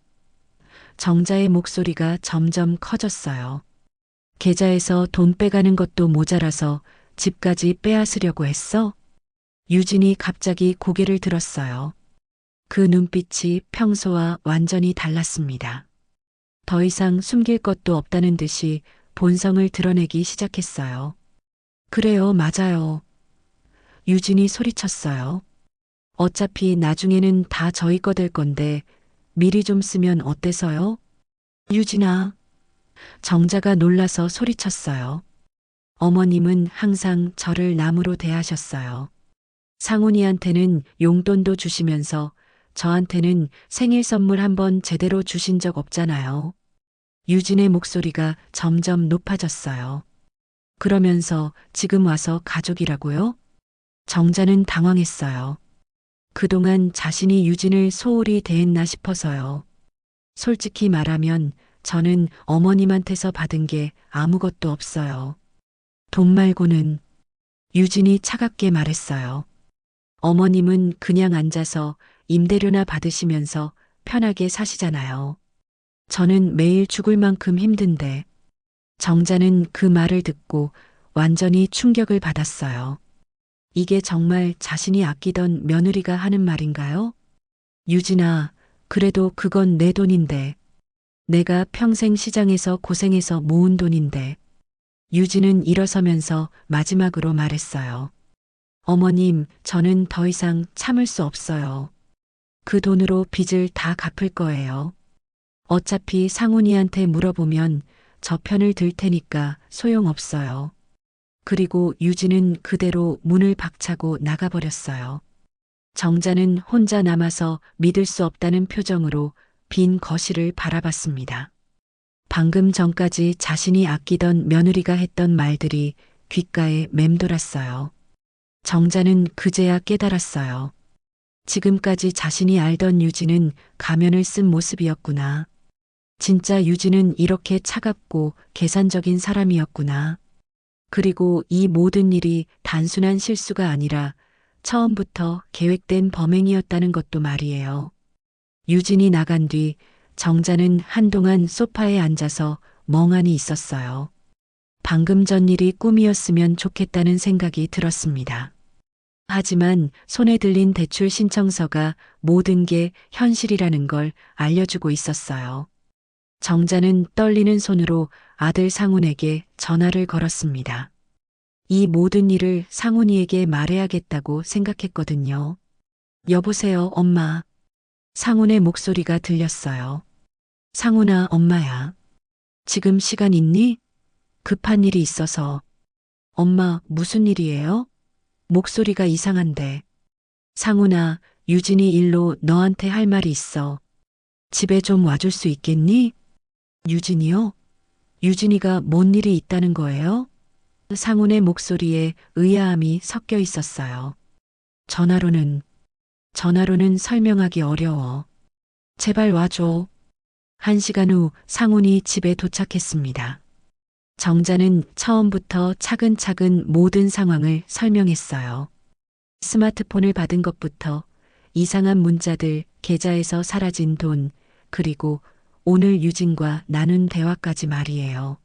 정자의 목소리가 점점 커졌어요. 계좌에서 돈 빼가는 것도 모자라서 집까지 빼앗으려고 했어? 유진이 갑자기 고개를 들었어요. 그 눈빛이 평소와 완전히 달랐습니다. 더 이상 숨길 것도 없다는 듯이 본성을 드러내기 시작했어요. 그래요, 맞아요. 유진이 소리쳤어요. 어차피 나중에는 다 저희 거 될 건데 미리 좀 쓰면 어때서요? 유진아. 정자가 놀라서 소리쳤어요. 어머님은 항상 저를 남으로 대하셨어요. 상훈이한테는 용돈도 주시면서 저한테는 생일 선물 한번 제대로 주신 적 없잖아요. 유진의 목소리가 점점 높아졌어요. 그러면서 지금 와서 가족이라고요? 정자는 당황했어요. 그동안 자신이 유진을 소홀히 대했나 싶어서요. 솔직히 말하면 저는 어머님한테서 받은 게 아무것도 없어요. 돈 말고는. 유진이 차갑게 말했어요. 어머님은 그냥 앉아서 임대료나 받으시면서 편하게 사시잖아요. 저는 매일 죽을 만큼 힘든데. 정자는 그 말을 듣고 완전히 충격을 받았어요. 이게 정말 자신이 아끼던 며느리가 하는 말인가요? 유진아, 그래도 그건 내 돈인데. 내가 평생 시장에서 고생해서 모은 돈인데. 유진은 일어서면서 마지막으로 말했어요. 어머님, 저는 더 이상 참을 수 없어요. 그 돈으로 빚을 다 갚을 거예요. 어차피 상훈이한테 물어보면 저 편을 들 테니까 소용없어요. 그리고 유진은 그대로 문을 박차고 나가버렸어요. 정자는 혼자 남아서 믿을 수 없다는 표정으로 빈 거실을 바라봤습니다. 방금 전까지 자신이 아끼던 며느리가 했던 말들이 귓가에 맴돌았어요. 정자는 그제야 깨달았어요. 지금까지 자신이 알던 유진은 가면을 쓴 모습이었구나. 진짜 유진은 이렇게 차갑고 계산적인 사람이었구나. 그리고 이 모든 일이 단순한 실수가 아니라 처음부터 계획된 범행이었다는 것도 말이에요. 유진이 나간 뒤 정자는 한동안 소파에 앉아서 멍하니 있었어요. 방금 전 일이 꿈이었으면 좋겠다는 생각이 들었습니다. 하지만 손에 들린 대출 신청서가 모든 게 현실이라는 걸 알려주고 있었어요. 정자는 떨리는 손으로 아들 상훈에게 전화를 걸었습니다. 이 모든 일을 상훈이에게 말해야겠다고 생각했거든요. 여보세요, 엄마. 상훈의 목소리가 들렸어요. 상훈아, 엄마야. 지금 시간 있니? 급한 일이 있어서. 엄마, 무슨 일이에요? 목소리가 이상한데. 상훈아, 유진이 일로 너한테 할 말이 있어. 집에 좀 와줄 수 있겠니? 유진이요? 유진이가 뭔 일이 있다는 거예요? 상훈의 목소리에 의아함이 섞여 있었어요. 전화로는 설명하기 어려워. 제발 와줘. 1시간 후 상훈이 집에 도착했습니다. 정자는 처음부터 차근차근 모든 상황을 설명했어요. 스마트폰을 받은 것부터 이상한 문자들, 계좌에서 사라진 돈, 그리고 오늘 유진과 나눈 대화까지 말이에요.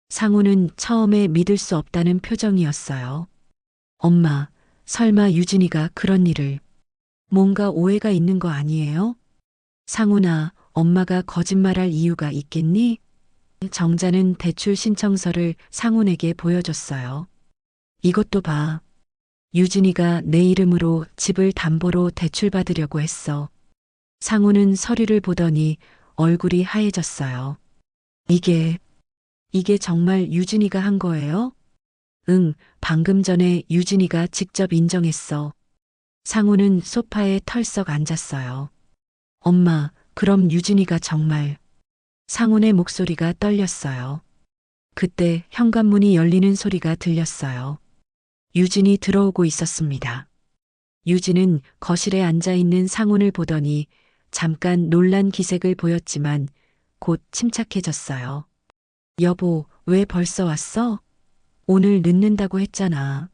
상훈은 처음에 믿을 수 없다는 표정이었어요. 엄마, 설마 유진이가 그런 일을. 뭔가 오해가 있는 거 아니에요? 상훈아, 엄마가 거짓말할 이유가 있겠니? 정자는 대출 신청서를 상훈에게 보여줬어요. 이것도 봐. 유진이가 내 이름으로 집을 담보로 대출받으려고 했어. 상훈은 서류를 보더니 얼굴이 하얘졌어요. 이게 정말 유진이가 한 거예요? 응, 방금 전에 유진이가 직접 인정했어. 상훈은 소파에 털썩 앉았어요. 엄마, 그럼 유진이가 정말. 상훈의 목소리가 떨렸어요. 그때 현관문이 열리는 소리가 들렸어요. 유진이 들어오고 있었습니다. 유진은 거실에 앉아 있는 상훈을 보더니 잠깐 놀란 기색을 보였지만 곧 침착해졌어요. 여보, 왜 벌써 왔어? 오늘 늦는다고 했잖아.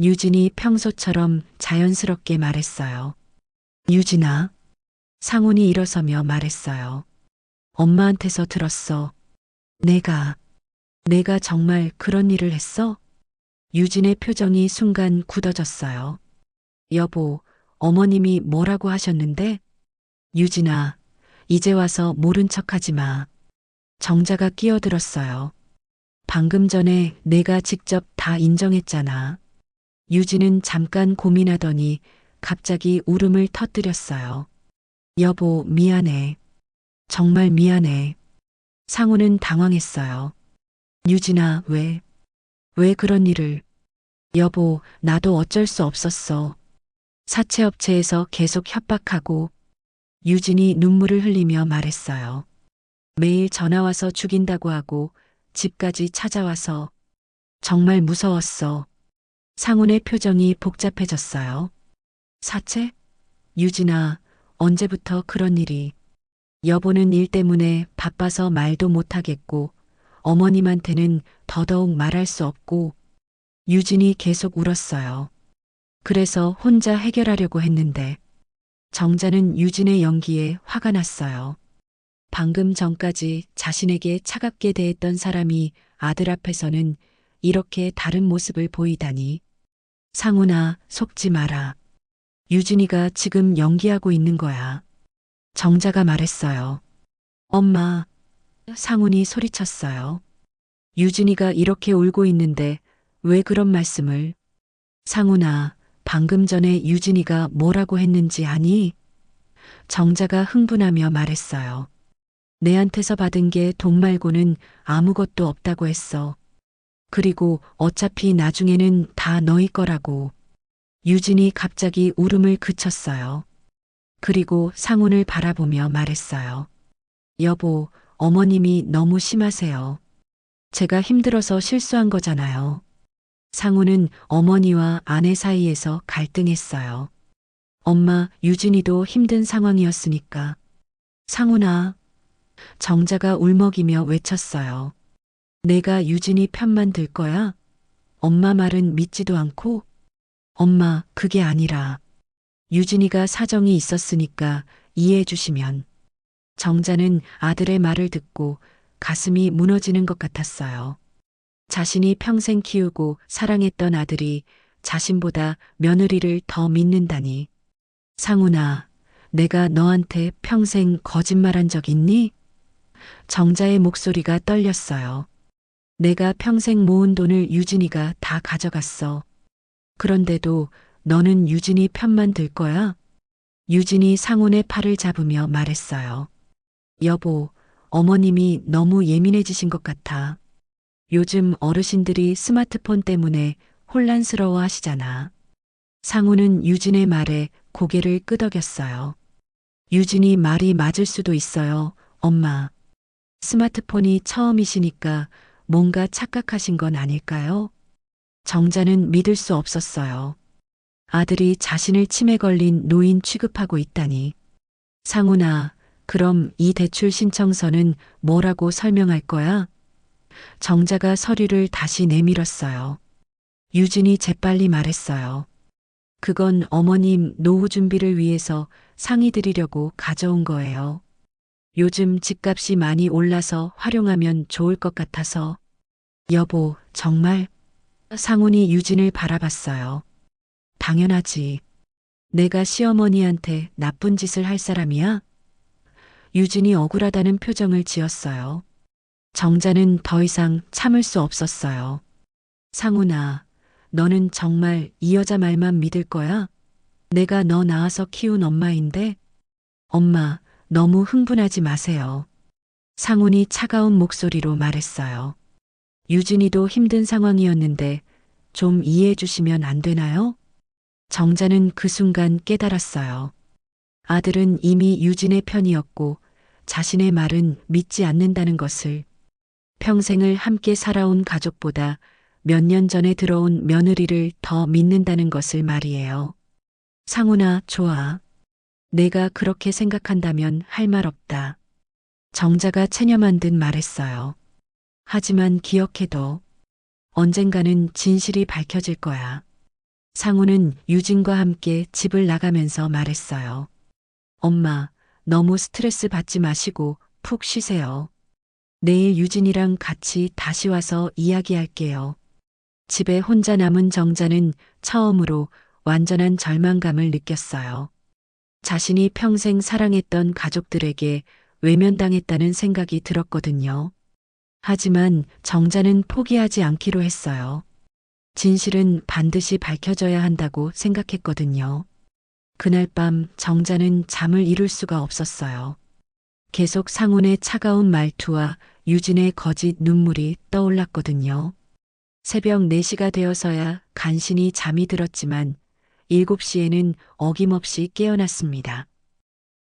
유진이 평소처럼 자연스럽게 말했어요. 유진아. 상훈이 일어서며 말했어요. 엄마한테서 들었어. 내가 정말 그런 일을 했어? 유진의 표정이 순간 굳어졌어요. 여보, 어머님이 뭐라고 하셨는데? 유진아, 이제 와서 모른 척하지 마. 정자가 끼어들었어요. 방금 전에 내가 직접 다 인정했잖아. 유진은 잠깐 고민하더니 갑자기 울음을 터뜨렸어요. 여보, 미안해. 정말 미안해. 상훈은 당황했어요. 유진아, 왜 그런 일을. 여보, 나도 어쩔 수 없었어. 사채업체에서 계속 협박하고. 유진이 눈물을 흘리며 말했어요. 매일 전화와서 죽인다고 하고 집까지 찾아와서. 정말 무서웠어. 상훈의 표정이 복잡해졌어요. 사채? 유진아, 언제부터 그런 일이? 여보는 일 때문에 바빠서 말도 못하겠고, 어머님한테는 더더욱 말할 수 없고, 유진이 계속 울었어요. 그래서 혼자 해결하려고 했는데, 정자는 유진의 연기에 화가 났어요. 방금 전까지 자신에게 차갑게 대했던 사람이 아들 앞에서는 이렇게 다른 모습을 보이다니. 상훈아, 속지 마라. 유진이가 지금 연기하고 있는 거야. 정자가 말했어요. 엄마, 상훈이 소리쳤어요. 유진이가 이렇게 울고 있는데 왜 그런 말씀을? 상훈아, 방금 전에 유진이가 뭐라고 했는지 아니? 정자가 흥분하며 말했어요. 내한테서 받은 게 돈 말고는 아무것도 없다고 했어. 그리고 어차피 나중에는 다 너희 거라고. 유진이 갑자기 울음을 그쳤어요. 그리고 상훈을 바라보며 말했어요. 여보, 어머님이 너무 심하세요. 제가 힘들어서 실수한 거잖아요. 상훈은 어머니와 아내 사이에서 갈등했어요. 엄마, 유진이도 힘든 상황이었으니까. 상훈아. 정자가 울먹이며 외쳤어요. 내가 유진이 편만 들 거야? 엄마 말은 믿지도 않고? 엄마, 그게 아니라. 유진이가 사정이 있었으니까 이해해 주시면. 정자는 아들의 말을 듣고 가슴이 무너지는 것 같았어요. 자신이 평생 키우고 사랑했던 아들이 자신보다 며느리를 더 믿는다니. 상훈아, 내가 너한테 평생 거짓말한 적 있니? 정자의 목소리가 떨렸어요. 내가 평생 모은 돈을 유진이가 다 가져갔어. 그런데도 너는 유진이 편만 들 거야? 유진이 상훈의 팔을 잡으며 말했어요. 여보, 어머님이 너무 예민해지신 것 같아. 요즘 어르신들이 스마트폰 때문에 혼란스러워 하시잖아. 상훈은 유진의 말에 고개를 끄덕였어요. 유진이 말이 맞을 수도 있어요, 엄마. 스마트폰이 처음이시니까 뭔가 착각하신 건 아닐까요? 정자는 믿을 수 없었어요. 아들이 자신을 치매 걸린 노인 취급하고 있다니. 상훈아, 그럼 이 대출 신청서는 뭐라고 설명할 거야? 정자가 서류를 다시 내밀었어요. 유진이 재빨리 말했어요. 그건 어머님 노후 준비를 위해서 상의 드리려고 가져온 거예요. 요즘 집값이 많이 올라서 활용하면 좋을 것 같아서. 여보, 정말? 상훈이 유진을 바라봤어요. 당연하지. 내가 시어머니한테 나쁜 짓을 할 사람이야? 유진이 억울하다는 표정을 지었어요. 정자는 더 이상 참을 수 없었어요. 상훈아, 너는 정말 이 여자 말만 믿을 거야? 내가 너 낳아서 키운 엄마인데? 엄마, 너무 흥분하지 마세요. 상훈이 차가운 목소리로 말했어요. 유진이도 힘든 상황이었는데 좀 이해해 주시면 안 되나요? 정자는 그 순간 깨달았어요. 아들은 이미 유진의 편이었고 자신의 말은 믿지 않는다는 것을. 평생을 함께 살아온 가족보다 몇 년 전에 들어온 며느리를 더 믿는다는 것을 말이에요. 상훈아, 좋아. 내가 그렇게 생각한다면 할 말 없다. 정자가 체념한 듯 말했어요. 하지만 기억해둬. 언젠가는 진실이 밝혀질 거야. 상훈은 유진과 함께 집을 나가면서 말했어요. 엄마, 너무 스트레스 받지 마시고 푹 쉬세요. 내일 유진이랑 같이 다시 와서 이야기할게요. 집에 혼자 남은 정자는 처음으로 완전한 절망감을 느꼈어요. 자신이 평생 사랑했던 가족들에게 외면당했다는 생각이 들었거든요. 하지만 정자는 포기하지 않기로 했어요. 진실은 반드시 밝혀져야 한다고 생각했거든요. 그날 밤 정자는 잠을 이룰 수가 없었어요. 계속 상훈의 차가운 말투와 유진의 거짓 눈물이 떠올랐거든요. 새벽 4시가 되어서야 간신히 잠이 들었지만 7시에는 어김없이 깨어났습니다.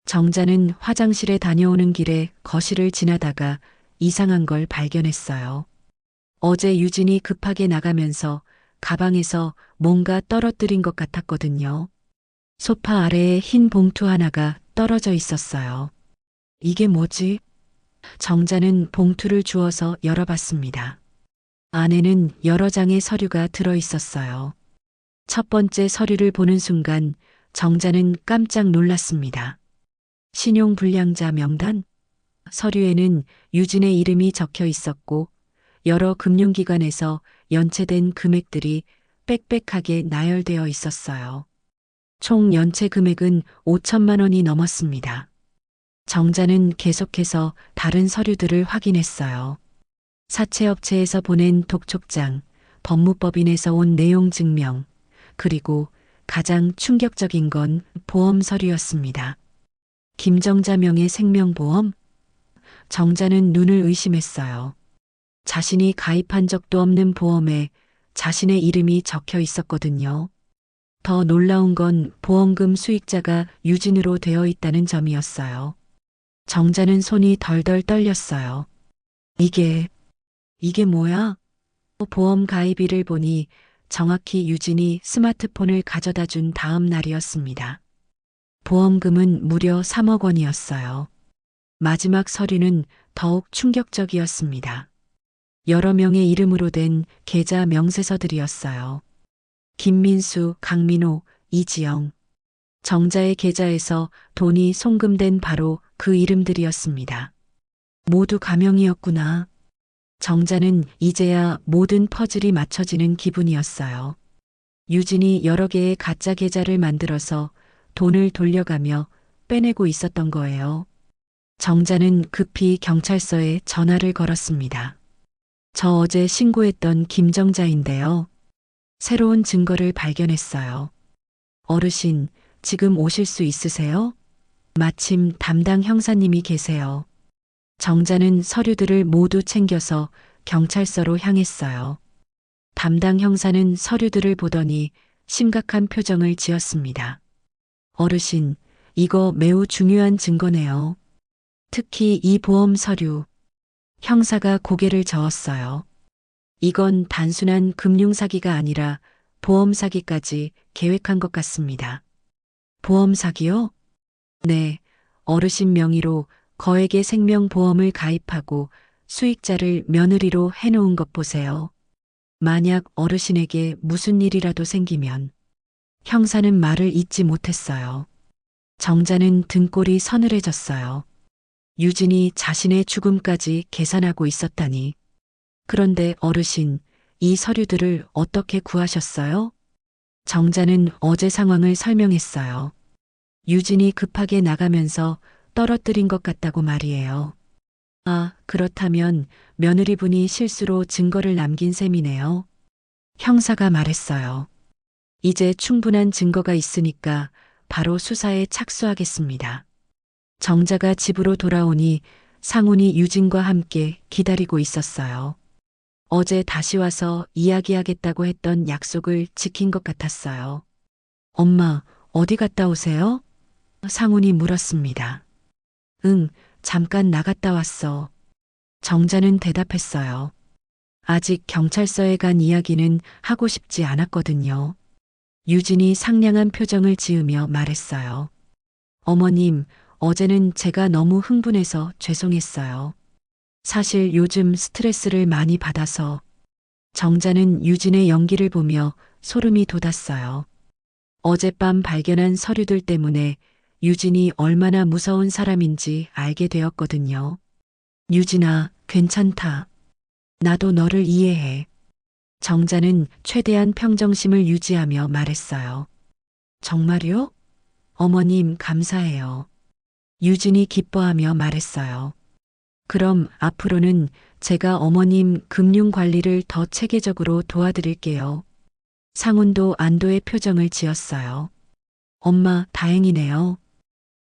정자는 화장실에 다녀오는 길에 거실을 지나다가 이상한 걸 발견했어요. 어제 유진이 급하게 나가면서 가방에서 뭔가 떨어뜨린 것 같았거든요. 소파 아래에 흰 봉투 하나가 떨어져 있었어요. 이게 뭐지? 정자는 봉투를 주워서 열어봤습니다. 안에는 여러 장의 서류가 들어 있었어요. 첫 번째 서류를 보는 순간 정자는 깜짝 놀랐습니다. 신용불량자 명단? 서류에는 유진의 이름이 적혀 있었고 여러 금융기관에서 연체된 금액들이 빽빽하게 나열되어 있었어요. 총 연체 금액은 5천만 원이 넘었습니다. 정자는 계속해서 다른 서류들을 확인했어요. 사채업체에서 보낸 독촉장, 법무법인에서 온 내용 증명, 그리고 가장 충격적인 건 보험 서류였습니다. 김정자 명의 생명보험? 정자는 눈을 의심했어요. 자신이 가입한 적도 없는 보험에 자신의 이름이 적혀 있었거든요. 더 놀라운 건 보험금 수익자가 유진으로 되어 있다는 점이었어요. 정자는 손이 덜덜 떨렸어요. 이게 뭐야? 보험 가입일을 보니 정확히 유진이 스마트폰을 가져다 준 다음 날이었습니다. 보험금은 무려 3억 원이었어요. 마지막 서류는 더욱 충격적이었습니다. 여러 명의 이름으로 된 계좌 명세서들이었어요. 김민수, 강민호, 이지영. 정자의 계좌에서 돈이 송금된 바로 그 이름들이었습니다. 모두 가명이었구나. 정자는 이제야 모든 퍼즐이 맞춰지는 기분이었어요. 유진이 여러 개의 가짜 계좌를 만들어서 돈을 돌려가며 빼내고 있었던 거예요. 정자는 급히 경찰서에 전화를 걸었습니다. 저 어제 신고했던 김정자인데요. 새로운 증거를 발견했어요. 어르신, 지금 오실 수 있으세요? 마침 담당 형사님이 계세요. 정자는 서류들을 모두 챙겨서 경찰서로 향했어요. 담당 형사는 서류들을 보더니 심각한 표정을 지었습니다. 어르신, 이거 매우 중요한 증거네요. 특히 이 보험 서류. 형사가 고개를 저었어요. 이건 단순한 금융사기가 아니라 보험사기까지 계획한 것 같습니다. 보험사기요? 네, 어르신 명의로 거액의 생명보험을 가입하고 수익자를 며느리로 해놓은 것 보세요. 만약 어르신에게 무슨 일이라도 생기면 형사는 말을 잇지 못했어요. 정자는 등골이 서늘해졌어요. 유진이 자신의 죽음까지 계산하고 있었다니. 그런데 어르신, 이 서류들을 어떻게 구하셨어요? 정자는 어제 상황을 설명했어요. 유진이 급하게 나가면서 떨어뜨린 것 같다고 말이에요. 아, 그렇다면 며느리분이 실수로 증거를 남긴 셈이네요. 형사가 말했어요. 이제 충분한 증거가 있으니까 바로 수사에 착수하겠습니다. 정자가 집으로 돌아오니 상훈이 유진과 함께 기다리고 있었어요. 어제 다시 와서 이야기하겠다고 했던 약속을 지킨 것 같았어요. 엄마, 어디 갔다 오세요? 상훈이 물었습니다. 응, 잠깐 나갔다 왔어. 정자는 대답했어요. 아직 경찰서에 간 이야기는 하고 싶지 않았거든요. 유진이 상냥한 표정을 지으며 말했어요. 어머님, 어제는 제가 너무 흥분해서 죄송했어요. 사실 요즘 스트레스를 많이 받아서. 정자는 유진의 연기를 보며 소름이 돋았어요. 어젯밤 발견한 서류들 때문에 유진이 얼마나 무서운 사람인지 알게 되었거든요. 유진아, 괜찮다. 나도 너를 이해해. 정자는 최대한 평정심을 유지하며 말했어요. 정말요? 어머님, 감사해요. 유진이 기뻐하며 말했어요. 그럼 앞으로는 제가 어머님 금융 관리를 더 체계적으로 도와드릴게요. 상훈도 안도의 표정을 지었어요. 엄마, 다행이네요.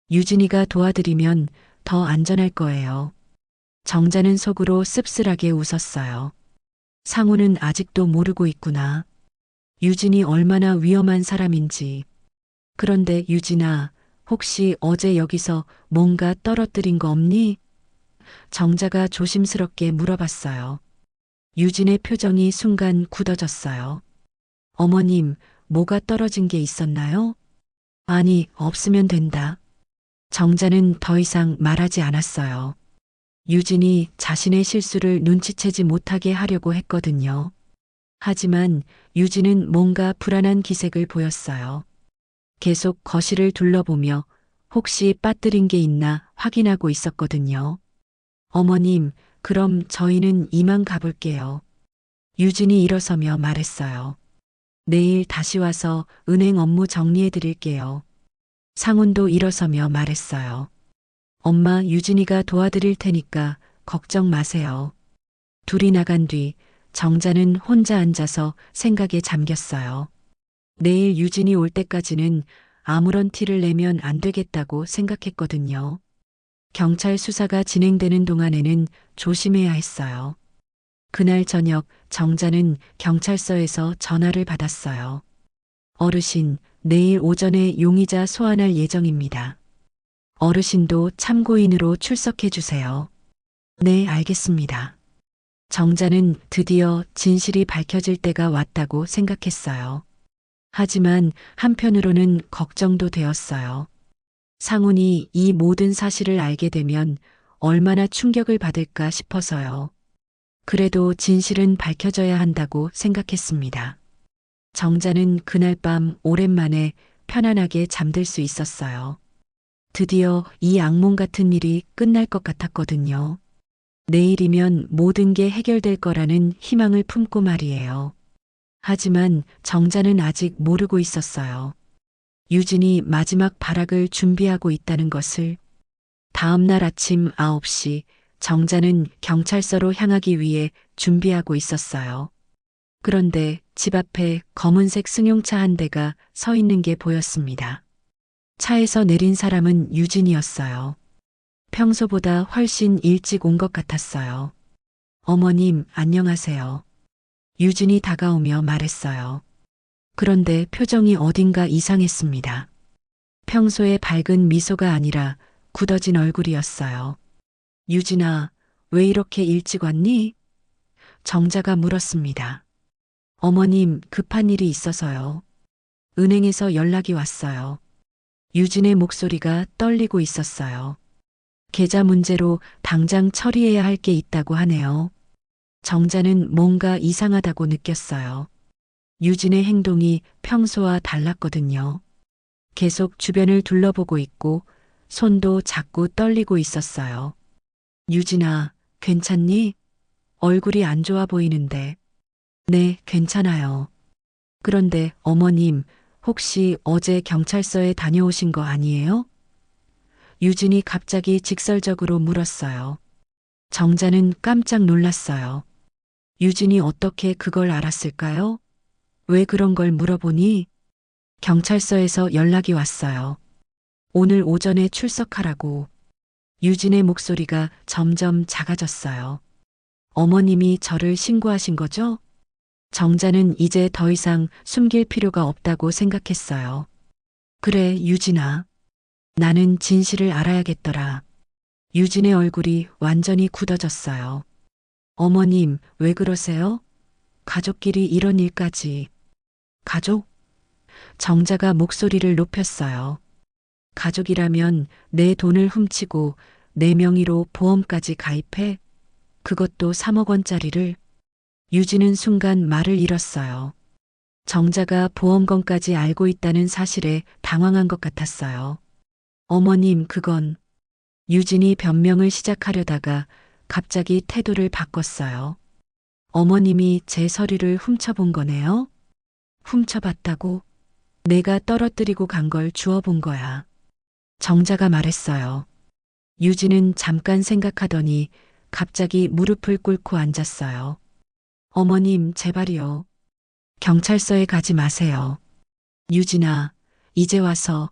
유진이가 도와드리면 더 안전할 거예요. 정자는 속으로 씁쓸하게 웃었어요. 상훈은 아직도 모르고 있구나. 유진이 얼마나 위험한 사람인지. 그런데 유진아, 혹시 어제 여기서 뭔가 떨어뜨린 거 없니? 정자가 조심스럽게 물어봤어요. 유진의 표정이 순간 굳어졌어요. 어머님, 뭐가 떨어진 게 있었나요? 아니, 없으면 된다. 정자는 더 이상 말하지 않았어요. 유진이 자신의 실수를 눈치채지 못하게 하려고 했거든요. 하지만 유진은 뭔가 불안한 기색을 보였어요. 계속 거실을 둘러보며 혹시 빠뜨린 게 있나 확인하고 있었거든요. 어머님, 그럼 저희는 이만 가볼게요. 유진이 일어서며 말했어요. 내일 다시 와서 은행 업무 정리해 드릴게요. 상훈도 일어서며 말했어요. 엄마, 유진이가 도와드릴 테니까 걱정 마세요. 둘이 나간 뒤 정자는 혼자 앉아서 생각에 잠겼어요. 내일 유진이 올 때까지는 아무런 티를 내면 안 되겠다고 생각했거든요. 경찰 수사가 진행되는 동안에는 조심해야 했어요. 그날 저녁 정자는 경찰서에서 전화를 받았어요. 어르신, 내일 오전에 용의자 소환할 예정입니다. 어르신도 참고인으로 출석해 주세요. 네, 알겠습니다. 정자는 드디어 진실이 밝혀질 때가 왔다고 생각했어요. 하지만 한편으로는 걱정도 되었어요. 상훈이 이 모든 사실을 알게 되면 얼마나 충격을 받을까 싶어서요. 그래도 진실은 밝혀져야 한다고 생각했습니다. 정자는 그날 밤 오랜만에 편안하게 잠들 수 있었어요. 드디어 이 악몽 같은 일이 끝날 것 같았거든요. 내일이면 모든 게 해결될 거라는 희망을 품고 말이에요. 하지만 정자는 아직 모르고 있었어요. 유진이 마지막 발악을 준비하고 있다는 것을. 다음 날 아침 9시 정자는 경찰서로 향하기 위해 준비하고 있었어요. 그런데 집 앞에 검은색 승용차 한 대가 서 있는 게 보였습니다. 차에서 내린 사람은 유진이었어요. 평소보다 훨씬 일찍 온 것 같았어요. 어머님, 안녕하세요. 유진이 다가오며 말했어요. 그런데 표정이 어딘가 이상했습니다. 평소의 밝은 미소가 아니라 굳어진 얼굴이었어요. 유진아, 왜 이렇게 일찍 왔니? 정자가 물었습니다. 어머님, 급한 일이 있어서요. 은행에서 연락이 왔어요. 유진의 목소리가 떨리고 있었어요. 계좌 문제로 당장 처리해야 할 게 있다고 하네요. 정자는 뭔가 이상하다고 느꼈어요. 유진의 행동이 평소와 달랐거든요. 계속 주변을 둘러보고 있고 손도 자꾸 떨리고 있었어요. 유진아, 괜찮니? 얼굴이 안 좋아 보이는데. 네, 괜찮아요. 그런데 어머님, 혹시 어제 경찰서에 다녀오신 거 아니에요? 유진이 갑자기 직설적으로 물었어요. 정자는 깜짝 놀랐어요. 유진이 어떻게 그걸 알았을까요? 왜 그런 걸 물어보니? 경찰서에서 연락이 왔어요. 오늘 오전에 출석하라고. 유진의 목소리가 점점 작아졌어요. 어머님이 저를 신고하신 거죠? 정자는 이제 더 이상 숨길 필요가 없다고 생각했어요. 그래, 유진아. 나는 진실을 알아야겠더라. 유진의 얼굴이 완전히 굳어졌어요. 어머님, 왜 그러세요? 가족끼리 이런 일까지. 가족? 정자가 목소리를 높였어요. 가족이라면 내 돈을 훔치고 내 명의로 보험까지 가입해? 그것도 3억 원짜리를. 유진은 순간 말을 잃었어요. 정자가 보험금까지 알고 있다는 사실에 당황한 것 같았어요. 어머님, 그건. 유진이 변명을 시작하려다가 갑자기 태도를 바꿨어요. 어머님이 제 서류를 훔쳐본 거네요? 훔쳐봤다고? 내가 떨어뜨리고 간 걸 주워본 거야. 정자가 말했어요. 유진은 잠깐 생각하더니 갑자기 무릎을 꿇고 앉았어요. 어머님, 제발이요. 경찰서에 가지 마세요. 유진아, 이제 와서.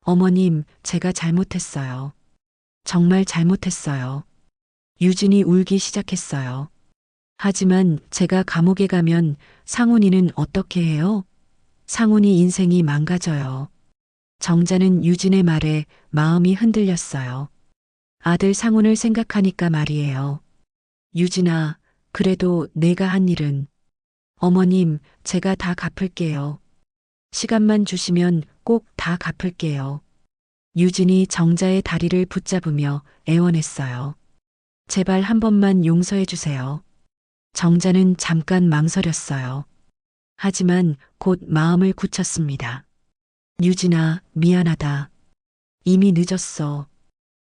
어머님, 제가 잘못했어요. 정말 잘못했어요. 유진이 울기 시작했어요. 하지만 제가 감옥에 가면 상훈이는 어떻게 해요? 상훈이 인생이 망가져요. 정자는 유진의 말에 마음이 흔들렸어요. 아들 상훈을 생각하니까 말이에요. 유진아, 그래도 내가 한 일은 어머님, 제가 다 갚을게요. 시간만 주시면 꼭 다 갚을게요. 유진이 정자의 다리를 붙잡으며 애원했어요. 제발 한 번만 용서해 주세요. 정자는 잠깐 망설였어요. 하지만 곧 마음을 굳혔습니다. 유진아, 미안하다. 이미 늦었어.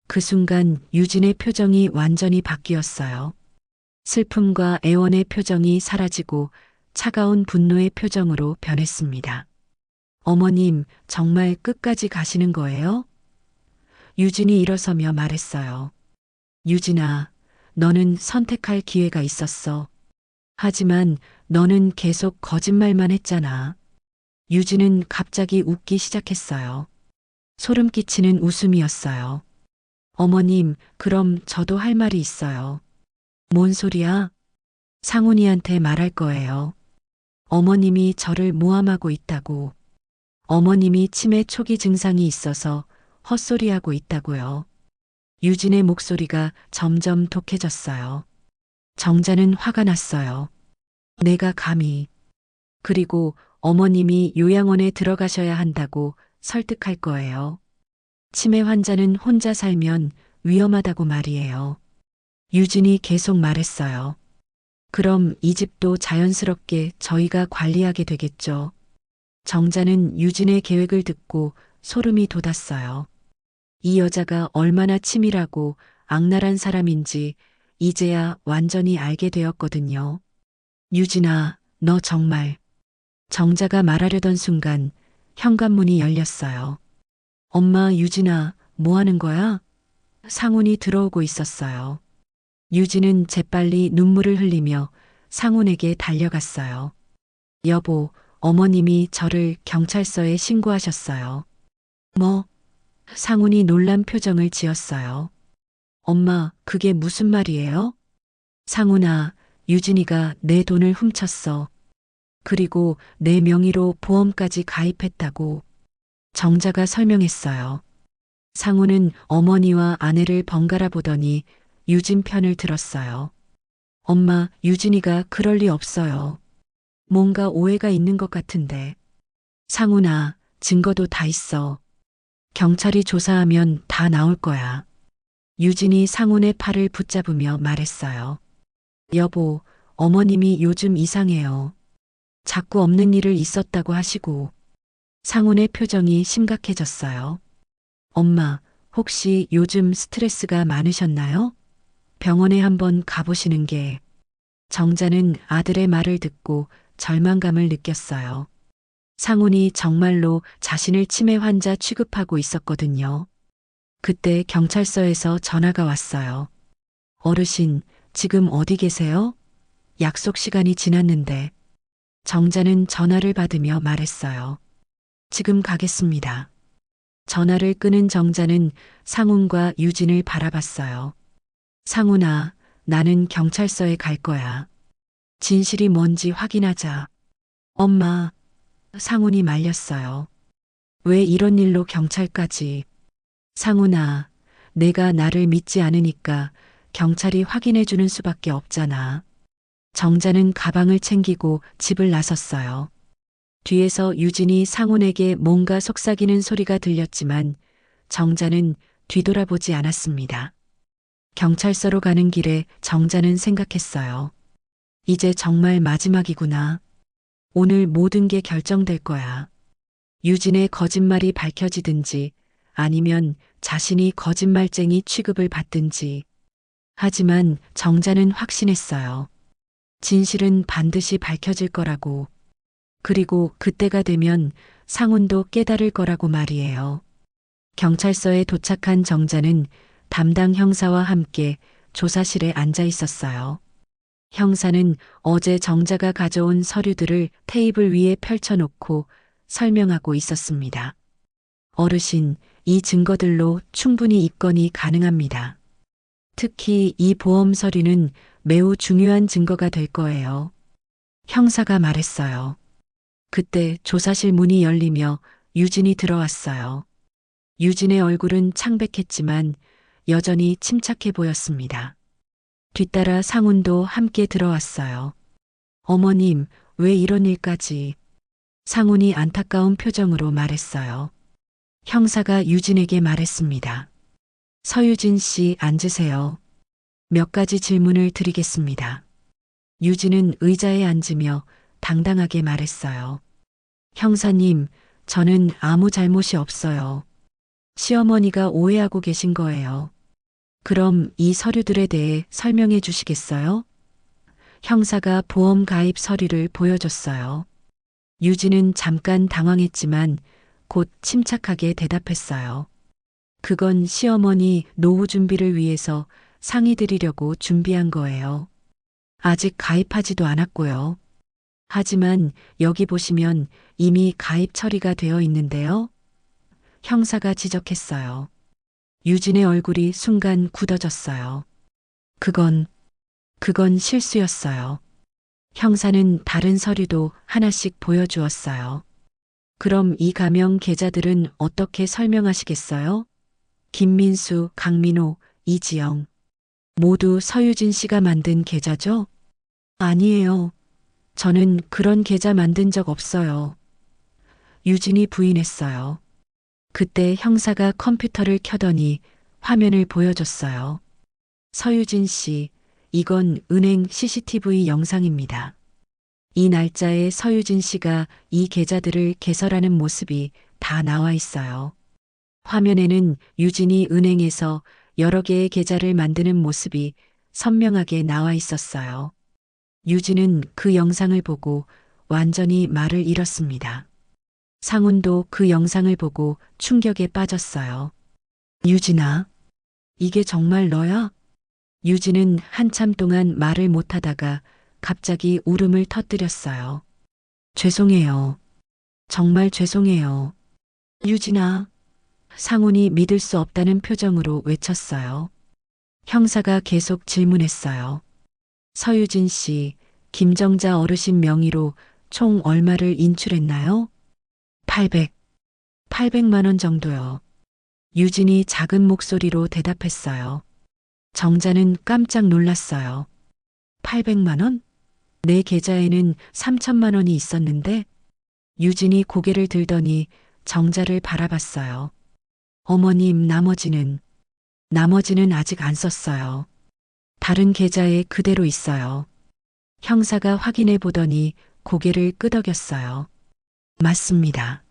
그 순간 유진의 표정이 완전히 바뀌었어요. 슬픔과 애원의 표정이 사라지고 차가운 분노의 표정으로 변했습니다. 어머님, 정말 끝까지 가시는 거예요? 유진이 일어서며 말했어요. 유진아, 너는 선택할 기회가 있었어. 하지만 너는 계속 거짓말만 했잖아. 유진은 갑자기 웃기 시작했어요. 소름 끼치는 웃음이었어요. 어머님, 그럼 저도 할 말이 있어요. 뭔 소리야? 상훈이한테 말할 거예요. 어머님이 저를 모함하고 있다고. 어머님이 치매 초기 증상이 있어서 헛소리하고 있다고요. 유진의 목소리가 점점 독해졌어요. 정자는 화가 났어요. 내가 감히. 그리고 어머님이 요양원에 들어가셔야 한다고 설득할 거예요. 치매 환자는 혼자 살면 위험하다고 말이에요. 유진이 계속 말했어요. 그럼 이 집도 자연스럽게 저희가 관리하게 되겠죠. 정자는 유진의 계획을 듣고 소름이 돋았어요. 이 여자가 얼마나 치밀하고 악랄한 사람인지 이제야 완전히 알게 되었거든요. 유진아, 너 정말. 정자가 말하려던 순간 현관문이 열렸어요. 엄마, 유진아, 뭐 하는 거야? 상훈이 들어오고 있었어요. 유진은 재빨리 눈물을 흘리며 상훈에게 달려갔어요. 여보, 어머님이 저를 경찰서에 신고하셨어요. 뭐? 상훈이 놀란 표정을 지었어요. 엄마, 그게 무슨 말이에요? 상훈아, 유진이가 내 돈을 훔쳤어. 그리고 내 명의로 보험까지 가입했다고. 정자가 설명했어요. 상훈은 어머니와 아내를 번갈아 보더니 유진 편을 들었어요. 엄마, 유진이가 그럴 리 없어요. 뭔가 오해가 있는 것 같은데. 상훈아, 증거도 다 있어. 경찰이 조사하면 다 나올 거야. 유진이 상훈의 팔을 붙잡으며 말했어요. 여보, 어머님이 요즘 이상해요. 자꾸 없는 일을 있었다고 하시고. 상훈의 표정이 심각해졌어요. 엄마, 혹시 요즘 스트레스가 많으셨나요? 병원에 한번 가보시는 게. 정자는 아들의 말을 듣고 절망감을 느꼈어요. 상훈이 정말로 자신을 치매 환자 취급하고 있었거든요. 그때 경찰서에서 전화가 왔어요. 어르신, 지금 어디 계세요? 약속 시간이 지났는데. 정자는 전화를 받으며 말했어요. 지금 가겠습니다. 전화를 끊은 정자는 상훈과 유진을 바라봤어요. 상훈아, 나는 경찰서에 갈 거야. 진실이 뭔지 확인하자. 엄마, 상훈이 말렸어요. 왜 이런 일로 경찰까지? 상훈아, 내가 나를 믿지 않으니까 경찰이 확인해주는 수밖에 없잖아. 정자는 가방을 챙기고 집을 나섰어요. 뒤에서 유진이 상훈에게 뭔가 속삭이는 소리가 들렸지만 정자는 뒤돌아보지 않았습니다. 경찰서로 가는 길에 정자는 생각했어요. 이제 정말 마지막이구나. 오늘 모든 게 결정될 거야. 유진의 거짓말이 밝혀지든지 아니면 자신이 거짓말쟁이 취급을 받든지. 하지만 정자는 확신했어요. 진실은 반드시 밝혀질 거라고. 그리고 그때가 되면 상훈도 깨달을 거라고 말이에요. 경찰서에 도착한 정자는 담당 형사와 함께 조사실에 앉아 있었어요. 형사는 어제 정자가 가져온 서류들을 테이블 위에 펼쳐놓고 설명하고 있었습니다. 어르신, 이 증거들로 충분히 입건이 가능합니다. 특히 이 보험 서류는 매우 중요한 증거가 될 거예요. 형사가 말했어요. 그때 조사실 문이 열리며 유진이 들어왔어요. 유진의 얼굴은 창백했지만 여전히 침착해 보였습니다. 뒤따라 상훈도 함께 들어왔어요. 어머님, 왜 이런 일까지? 상훈이 안타까운 표정으로 말했어요. 형사가 유진에게 말했습니다. 서유진 씨 앉으세요. 몇 가지 질문을 드리겠습니다. 유진은 의자에 앉으며 당당하게 말했어요. 형사님, 저는 아무 잘못이 없어요. 시어머니가 오해하고 계신 거예요. 그럼 이 서류들에 대해 설명해 주시겠어요? 형사가 보험 가입 서류를 보여줬어요. 유진은 잠깐 당황했지만 곧 침착하게 대답했어요. 그건 시어머니 노후 준비를 위해서 상의 드리려고 준비한 거예요. 아직 가입하지도 않았고요. 하지만 여기 보시면 이미 가입 처리가 되어 있는데요. 형사가 지적했어요. 유진의 얼굴이 순간 굳어졌어요. 그건 실수였어요. 형사는 다른 서류도 하나씩 보여주었어요. 그럼 이 가명 계좌들은 어떻게 설명하시겠어요? 김민수, 강민호, 이지영. 모두 서유진 씨가 만든 계좌죠? 아니에요. 저는 그런 계좌 만든 적 없어요. 유진이 부인했어요. 그때 형사가 컴퓨터를 켜더니 화면을 보여줬어요. 서유진 씨, 이건 은행 CCTV 영상입니다. 이 날짜에 서유진 씨가 이 계좌들을 개설하는 모습이 다 나와 있어요. 화면에는 유진이 은행에서 여러 개의 계좌를 만드는 모습이 선명하게 나와 있었어요. 유진은 그 영상을 보고 완전히 말을 잃었습니다. 상훈도 그 영상을 보고 충격에 빠졌어요. 유진아, 이게 정말 너야? 유진은 한참 동안 말을 못하다가 갑자기 울음을 터뜨렸어요. 죄송해요. 정말 죄송해요. 유진아. 상훈이 믿을 수 없다는 표정으로 외쳤어요. 형사가 계속 질문했어요. 서유진 씨, 김정자 어르신 명의로 총 얼마를 인출했나요? 800만 원 정도요. 유진이 작은 목소리로 대답했어요. 정자는 깜짝 놀랐어요. 800만 원? 내 계좌에는 3천만 원이 있었는데? 유진이 고개를 들더니 정자를 바라봤어요. 어머님, 나머지는 아직 안 썼어요. 다른 계좌에 그대로 있어요. 형사가 확인해 보더니 고개를 끄덕였어요. 맞습니다.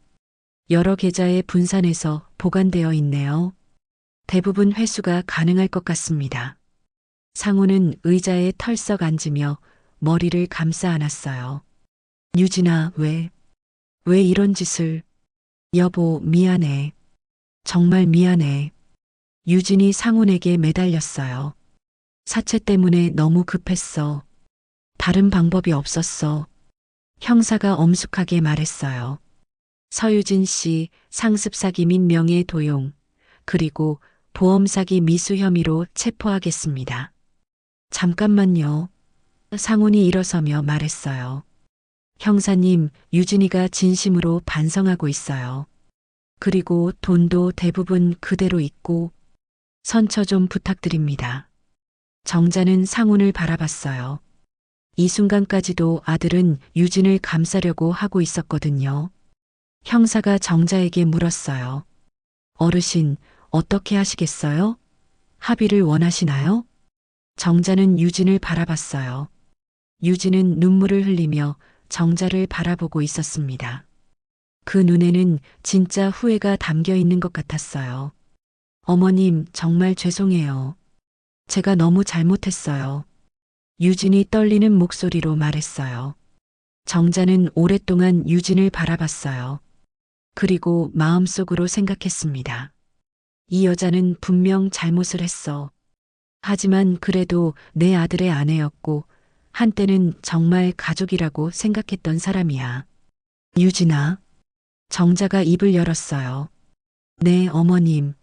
여러 계좌에 분산해서 보관되어 있네요. 대부분 회수가 가능할 것 같습니다. 상우는 의자에 털썩 앉으며 머리를 감싸 안았어요. 유진아, 왜 이런 짓을? 여보, 미안해. 정말 미안해. 유진이 상훈에게 매달렸어요. 사채 때문에 너무 급했어. 다른 방법이 없었어. 형사가 엄숙하게 말했어요. 서유진 씨 상습 사기 및 명예 도용, 그리고 보험 사기 미수 혐의로 체포하겠습니다. 잠깐만요. 상훈이 일어서며 말했어요. 형사님, 유진이가 진심으로 반성하고 있어요. 그리고 돈도 대부분 그대로 있고 선처 좀 부탁드립니다. 정자는 상훈을 바라봤어요. 이 순간까지도 아들은 유진을 감싸려고 하고 있었거든요. 형사가 정자에게 물었어요. 어르신, 어떻게 하시겠어요? 합의를 원하시나요? 정자는 유진을 바라봤어요. 유진은 눈물을 흘리며 정자를 바라보고 있었습니다. 그 눈에는 진짜 후회가 담겨 있는 것 같았어요. 어머님, 정말 죄송해요. 제가 너무 잘못했어요. 유진이 떨리는 목소리로 말했어요. 정자는 오랫동안 유진을 바라봤어요. 그리고 마음속으로 생각했습니다. 이 여자는 분명 잘못을 했어. 하지만 그래도 내 아들의 아내였고 한때는 정말 가족이라고 생각했던 사람이야. 유진아. 정자가 입을 열었어요. 네, 어머님.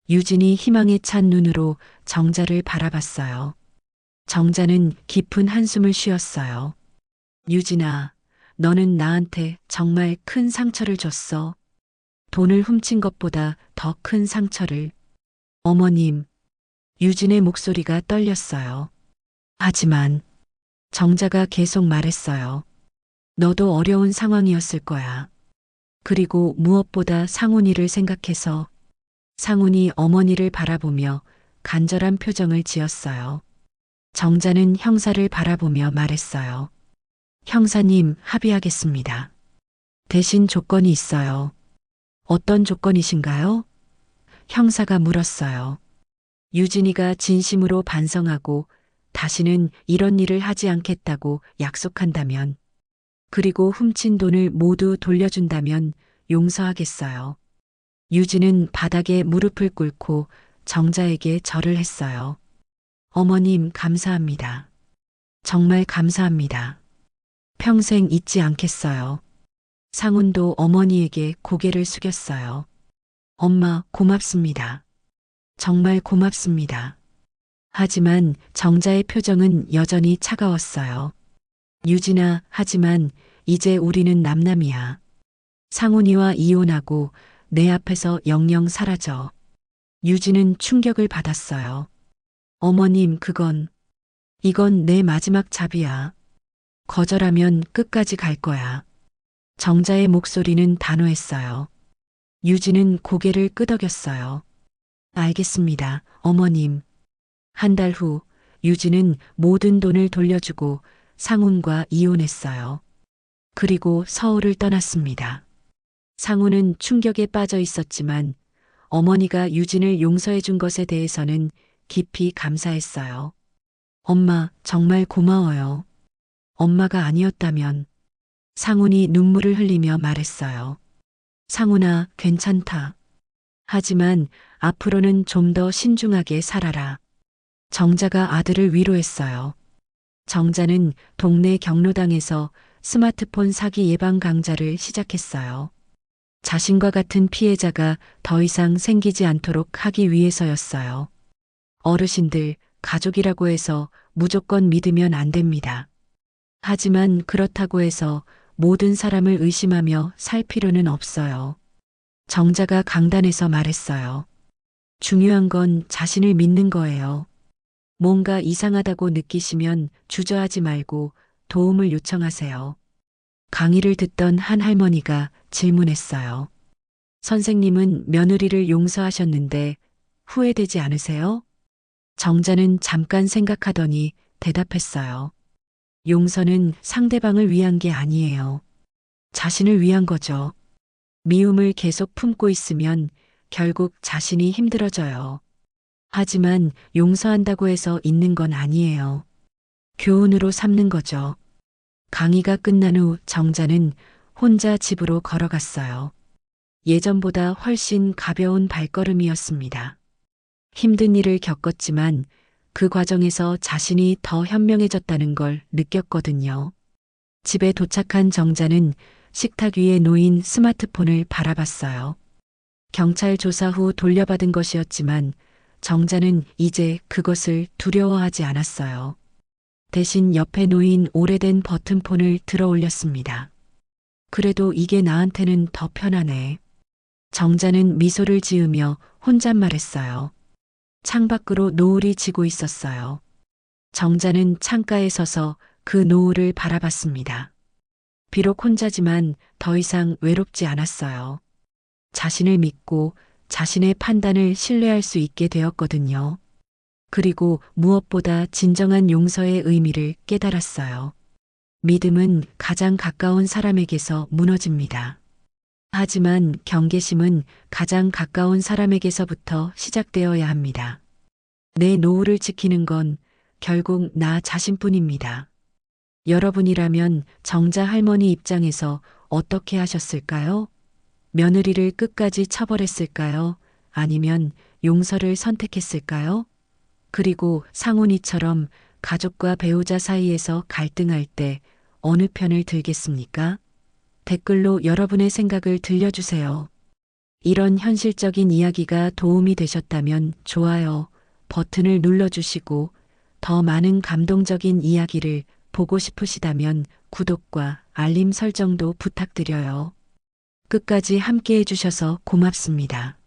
유진이 희망에 찬 눈으로 정자를 바라봤어요. 정자는 깊은 한숨을 쉬었어요. 유진아, 너는 나한테 정말 큰 상처를 줬어. 돈을 훔친 것보다 더 큰 상처를. 어머님. 유진의 목소리가 떨렸어요. 하지만 정자가 계속 말했어요. 너도 어려운 상황이었을 거야. 그리고 무엇보다 상훈이를 생각해서 상훈이 어머니를 바라보며 간절한 표정을 지었어요. 정자는 형사를 바라보며 말했어요. 형사님, 합의하겠습니다. 대신 조건이 있어요. 어떤 조건이신가요? 형사가 물었어요. 유진이가 진심으로 반성하고 다시는 이런 일을 하지 않겠다고 약속한다면, 그리고 훔친 돈을 모두 돌려준다면 용서하겠어요. 유진은 바닥에 무릎을 꿇고 정자에게 절을 했어요. 어머님, 감사합니다. 정말 감사합니다. 평생 잊지 않겠어요. 상훈도 어머니에게 고개를 숙였어요. 엄마, 고맙습니다. 정말 고맙습니다. 하지만 정자의 표정은 여전히 차가웠어요. 유진아, 하지만 이제 우리는 남남이야. 상훈이와 이혼하고 내 앞에서 영영 사라져. 유진은 충격을 받았어요. 어머님, 이건 내 마지막 잡이야. 거절하면 끝까지 갈 거야. 정자의 목소리는 단호했어요. 유진은 고개를 끄덕였어요. 알겠습니다, 어머님. 한 달 후, 유진은 모든 돈을 돌려주고 상훈과 이혼했어요. 그리고 서울을 떠났습니다. 상훈은 충격에 빠져 있었지만 어머니가 유진을 용서해 준 것에 대해서는 깊이 감사했어요. 엄마, 정말 고마워요. 엄마가 아니었다면. 상훈이 눈물을 흘리며 말했어요. 상훈아, 괜찮다. 하지만 앞으로는 좀 더 신중하게 살아라. 정자가 아들을 위로했어요. 정자는 동네 경로당에서 스마트폰 사기 예방 강좌를 시작했어요. 자신과 같은 피해자가 더 이상 생기지 않도록 하기 위해서였어요. 어르신들, 가족이라고 해서 무조건 믿으면 안 됩니다. 하지만 그렇다고 해서 모든 사람을 의심하며 살 필요는 없어요. 정자가 강단에서 말했어요. 중요한 건 자신을 믿는 거예요. 뭔가 이상하다고 느끼시면 주저하지 말고 도움을 요청하세요. 강의를 듣던 한 할머니가 질문했어요. 선생님은 며느리를 용서하셨는데 후회되지 않으세요? 정자는 잠깐 생각하더니 대답했어요. 용서는 상대방을 위한 게 아니에요. 자신을 위한 거죠. 미움을 계속 품고 있으면 결국 자신이 힘들어져요. 하지만 용서한다고 해서 잊는 건 아니에요. 교훈으로 삼는 거죠. 강의가 끝난 후 정자는 혼자 집으로 걸어갔어요. 예전보다 훨씬 가벼운 발걸음이었습니다. 힘든 일을 겪었지만 그 과정에서 자신이 더 현명해졌다는 걸 느꼈거든요. 집에 도착한 정자는 식탁 위에 놓인 스마트폰을 바라봤어요. 경찰 조사 후 돌려받은 것이었지만 정자는 이제 그것을 두려워하지 않았어요. 대신 옆에 놓인 오래된 버튼폰을 들어 올렸습니다. 그래도 이게 나한테는 더 편하네. 정자는 미소를 지으며 혼잣말했어요. 창밖으로 노을이 지고 있었어요. 정자는 창가에 서서 그 노을을 바라봤습니다. 비록 혼자지만 더 이상 외롭지 않았어요. 자신을 믿고 자신의 판단을 신뢰할 수 있게 되었거든요. 그리고 무엇보다 진정한 용서의 의미를 깨달았어요. 믿음은 가장 가까운 사람에게서 무너집니다. 하지만 경계심은 가장 가까운 사람에게서부터 시작되어야 합니다. 내 노후를 지키는 건 결국 나 자신뿐입니다. 여러분이라면 정자 할머니 입장에서 어떻게 하셨을까요? 며느리를 끝까지 처벌했을까요? 아니면 용서를 선택했을까요? 그리고 상훈이처럼 가족과 배우자 사이에서 갈등할 때 어느 편을 들겠습니까? 댓글로 여러분의 생각을 들려주세요. 이런 현실적인 이야기가 도움이 되셨다면 좋아요 버튼을 눌러주시고 더 많은 감동적인 이야기를 보고 싶으시다면 구독과 알림 설정도 부탁드려요. 끝까지 함께 해주셔서 고맙습니다.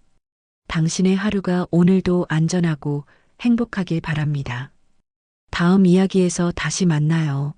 당신의 하루가 오늘도 안전하고 행복하길 바랍니다. 다음 이야기에서 다시 만나요.